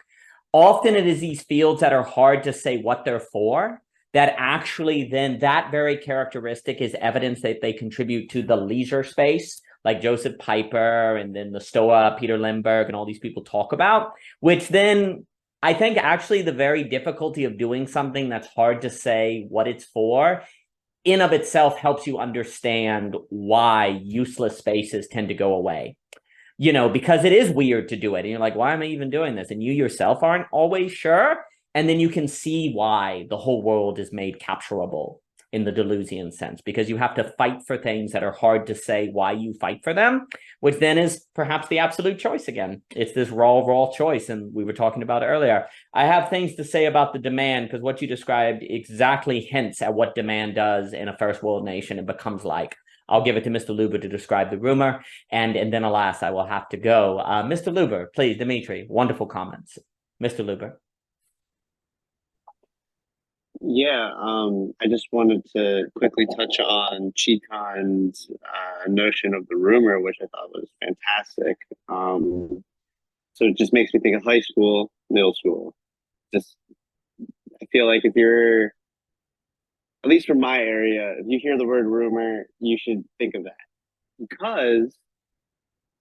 Often it is these fields that are hard to say what they're for, that actually then that very characteristic is evidence that they contribute to the leisure space, like Joseph Piper and then the Stoa, Peter Limberg, and all these people talk about, which then I think actually the very difficulty of doing something that's hard to say what it's for in of itself helps you understand why useless spaces tend to go away. You know, because it is weird to do it. And you're like, why am I even doing this? And you yourself aren't always sure. And then you can see why the whole world is made capturable in the Deleuzian sense, because you have to fight for things that are hard to say why you fight for them, which then is perhaps the absolute choice again. It's this raw choice. And we were talking about it earlier. I have things to say about the demand, because what you described exactly hints at what demand does in a first world nation. It becomes like, I'll give it to Mr. Luber to describe the rumor. And then alas, I will have to go. Mr. Luber, please, Dimitri, wonderful comments. Mr. Luber. Yeah, I just wanted to quickly touch on Chikan's notion of the rumor, which I thought was fantastic. So it just makes me think of high school, middle school. Just, I feel like if you're, at least from my area, if you hear the word rumor, you should think of that. Because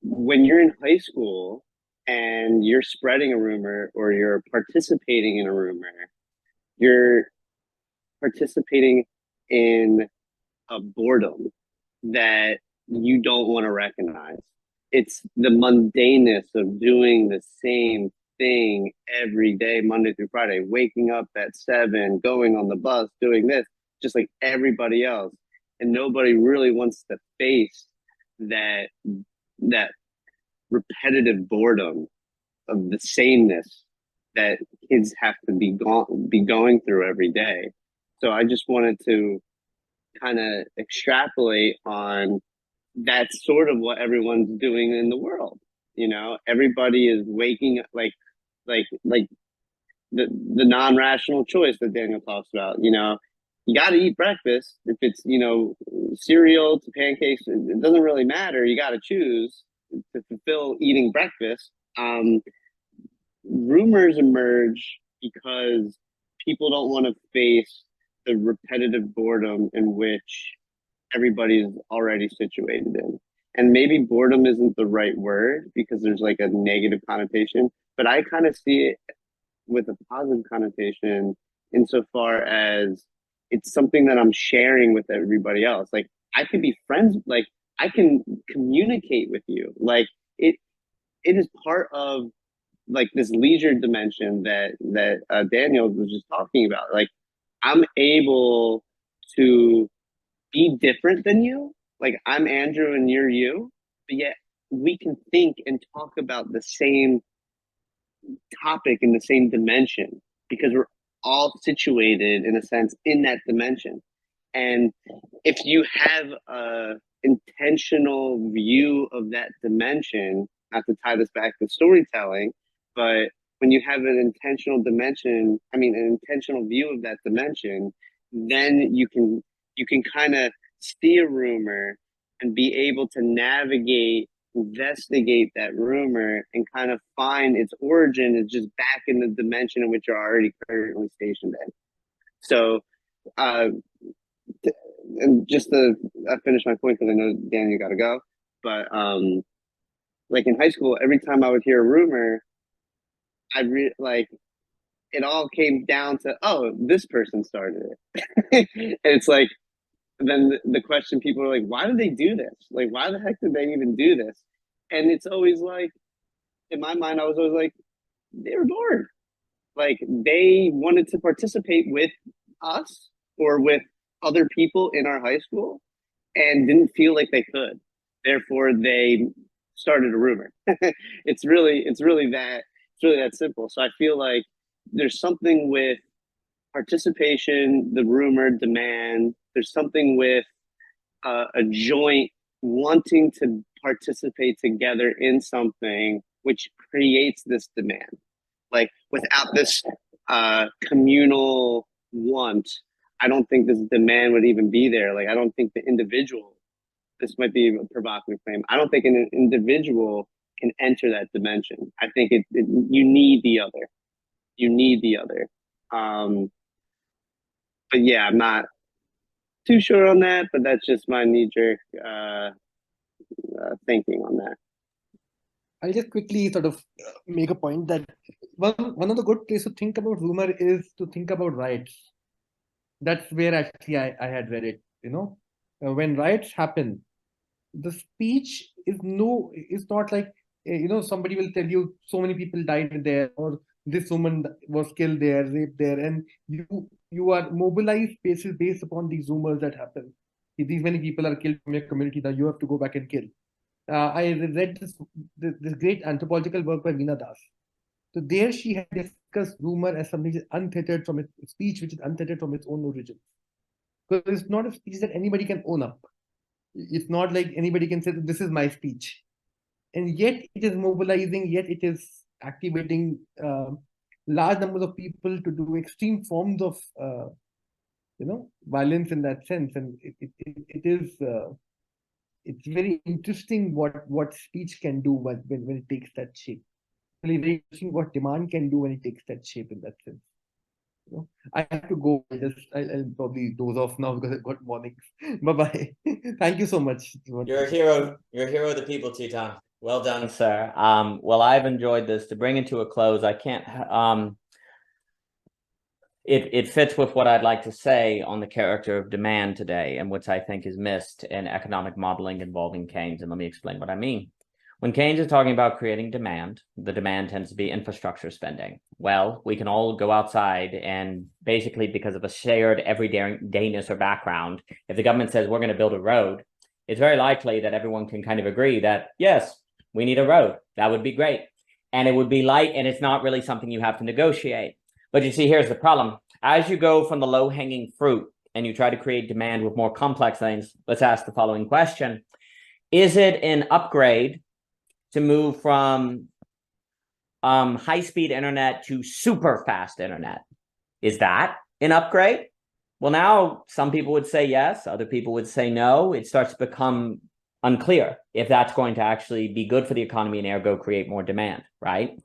when you're in high school and you're spreading a rumor or you're participating in a rumor, you're participating in a boredom that you don't want to recognize. It's the mundaneness of doing the same thing every day, Monday through Friday, waking up at 7, going on the bus, doing this, just like everybody else. And nobody really wants to face that repetitive boredom of the sameness that kids have to be going through every day. So I just wanted to kind of extrapolate on that's sort of what everyone's doing in the world. You know, everybody is waking up like the non-rational choice that Daniel talks about. You know, you got to eat breakfast. If it's, you know, cereal to pancakes, it doesn't really matter. You got to choose to fulfill eating breakfast. Rumors emerge because people don't want to face the repetitive boredom in which everybody is already situated in. And maybe boredom isn't the right word because there's like a negative connotation, but I kind of see it with a positive connotation insofar as it's something that I'm sharing with everybody else. Like I can be friends, like I can communicate with you. Like it is part of like this leisure dimension that Daniel was just talking about. Like I'm able to be different than you. Like I'm Andrew and you're you, but yet we can think and talk about the same topic in the same dimension because we're all situated in a sense in that dimension. And if you have a intentional view of that dimension, not to tie this back to storytelling, but when you have an intentional dimension, I mean, an intentional view of that dimension, then you can kind of see a rumor and be able to navigate, investigate that rumor and kind of find its origin is just back in the dimension in which you're already currently stationed in. So, and just to finish my point, because I know Daniel got to go, but like in high school, every time I would hear a rumor, like it all came down to, oh, this person started it. And it's like, then the question people are like, why did they do this? Like, why the heck did they even do this? And it's always like, in my mind, I was always like, they were bored. Like they wanted to participate with us or with other people in our high school and didn't feel like they could. Therefore, they started a rumor. It's really that simple. So I feel like there's something with participation, the rumor, demand. There's something with a joint wanting to participate together in something which creates this demand. Like without this communal want, I don't think this demand would even be there. Like I don't think the individual, this might be a provocative claim, I don't think an individual can enter that dimension. I think you need the other. You need the other. But yeah, I'm not too sure on that, but that's just my knee-jerk thinking on that. I'll just quickly sort of make a point that one of the good ways to think about rumor is to think about riots. That's where actually I had read it, when riots happen, the speech is not like, somebody will tell you so many people died there, or this woman was killed there, raped there, and you are mobilized based upon these rumors that happen. If these many people are killed from your community, now you have to go back and kill. I read this great anthropological work by Veena Das. So there she had discussed rumor as something untethered from its speech, which is untethered from its own origin. Because it's not a speech that anybody can own up. It's not like anybody can say that this is my speech. And yet it is mobilizing, yet it is activating large numbers of people to do extreme forms of violence in that sense. And it's very interesting what speech can do when it takes that shape. Really very interesting what demand can do when it takes that shape in that sense. I have to go. I'll probably doze off now because I've got mornings. Bye-bye. Thank you so much. You're a hero. You're a hero of the people, Titan. Well done, sir. Well, I've enjoyed this. To bring it to a close, I can't it fits with what I'd like to say on the character of demand today, and which I think is missed in economic modeling involving Keynes. And let me explain what I mean. When Keynes is talking about creating demand, the demand tends to be infrastructure spending. Well, we can all go outside and basically, because of a shared everydayness or background, if the government says we're going to build a road, it's very likely that everyone can kind of agree that, yes, we need a road. That would be great. And it would be light, and it's not really something you have to negotiate. But you see, here's the problem. As you go from the low-hanging fruit and you try to create demand with more complex things, let's ask the following question. Is it an upgrade to move from high-speed internet to super fast internet? Is that an upgrade? Well, now some people would say yes, other people would say no. It starts to become unclear if that's going to actually be good for the economy and ergo create more demand, right?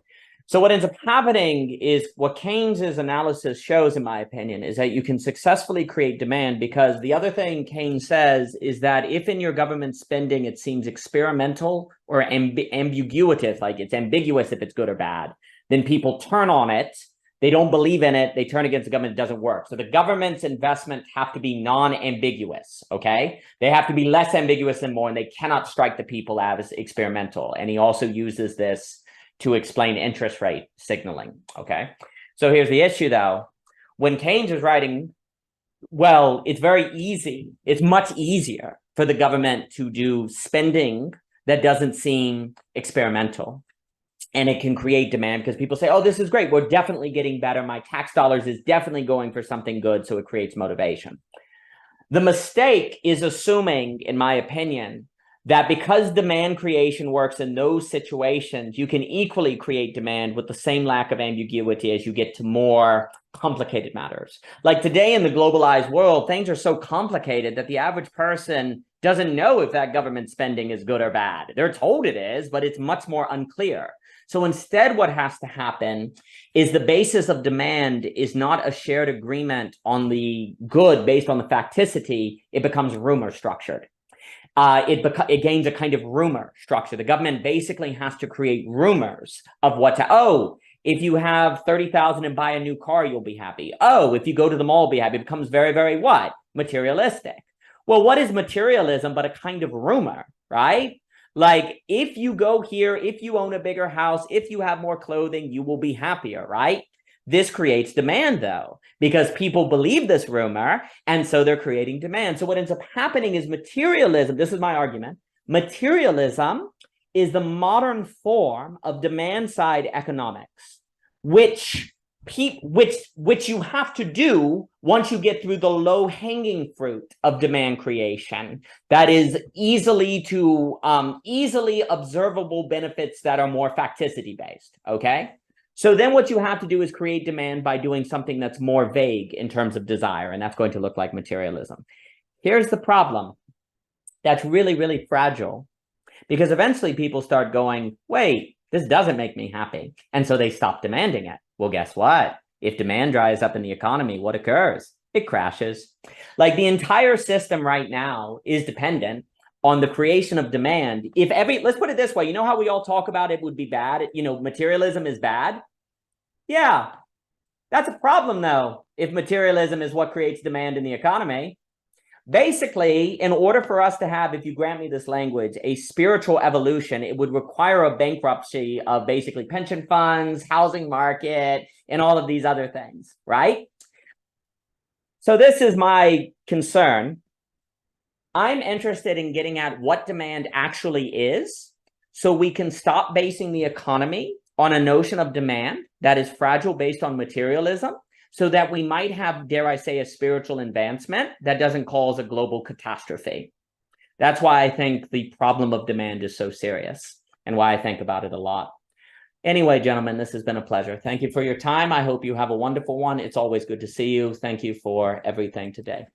So what ends up happening is what Keynes's analysis shows, in my opinion, is that you can successfully create demand, because the other thing Keynes says is that if in your government spending it seems experimental or ambiguous, like it's ambiguous if it's good or bad, then people turn on it. They don't believe in it. They turn against the government. It doesn't work. So the government's investment have to be non-ambiguous, okay? They have to be less ambiguous than more, and they cannot strike the people as experimental. And he also uses this to explain interest rate signaling, okay? So here's the issue, though. When Keynes is writing, well, it's very easy. It's much easier for the government to do spending that doesn't seem experimental. And it can create demand because people say, oh, this is great. We're definitely getting better. My tax dollars is definitely going for something good. So it creates motivation. The mistake is assuming, in my opinion, that because demand creation works in those situations, you can equally create demand with the same lack of ambiguity as you get to more complicated matters. Like today in the globalized world, things are so complicated that the average person doesn't know if that government spending is good or bad. They're told it is, but it's much more unclear. So instead, what has to happen is the basis of demand is not a shared agreement on the good based on the facticity. It becomes rumor structured. It gains a kind of rumor structure. The government basically has to create rumors of what to, if you have 30,000 and buy a new car, you'll be happy. Oh, if you go to the mall, be happy. It becomes very, very what? Materialistic. Well, what is materialism but a kind of rumor, right? Like if you go here, if you own a bigger house, if you have more clothing, you will be happier, right? This creates demand, though, because people believe this rumor, and so they're creating demand. So what ends up happening is materialism. This is my argument. Materialism is the modern form of demand side economics, which you have to do once you get through the low-hanging fruit of demand creation. That is easily observable benefits that are more facticity based. Okay. So then what you have to do is create demand by doing something that's more vague in terms of desire, and that's going to look like materialism. Here's the problem. That's really, really fragile, because eventually people start going, wait, this doesn't make me happy. And so they stop demanding it. Well, guess what? If demand dries up in the economy, what occurs? It crashes. Like the entire system right now is dependent on the creation of demand. Let's put it this way, you know how we all talk about it would be bad, materialism is bad? Yeah, that's a problem though, if materialism is what creates demand in the economy. Basically, in order for us to have, if you grant me this language, a spiritual evolution, it would require a bankruptcy of basically pension funds, housing market, and all of these other things, right? So this is my concern. I'm interested in getting at what demand actually is, so we can stop basing the economy on a notion of demand that is fragile based on materialism, so that we might have, dare I say, a spiritual advancement that doesn't cause a global catastrophe. That's why I think the problem of demand is so serious, and why I think about it a lot. Anyway, gentlemen, this has been a pleasure. Thank you for your time. I hope you have a wonderful one. It's always good to see you. Thank you for everything today.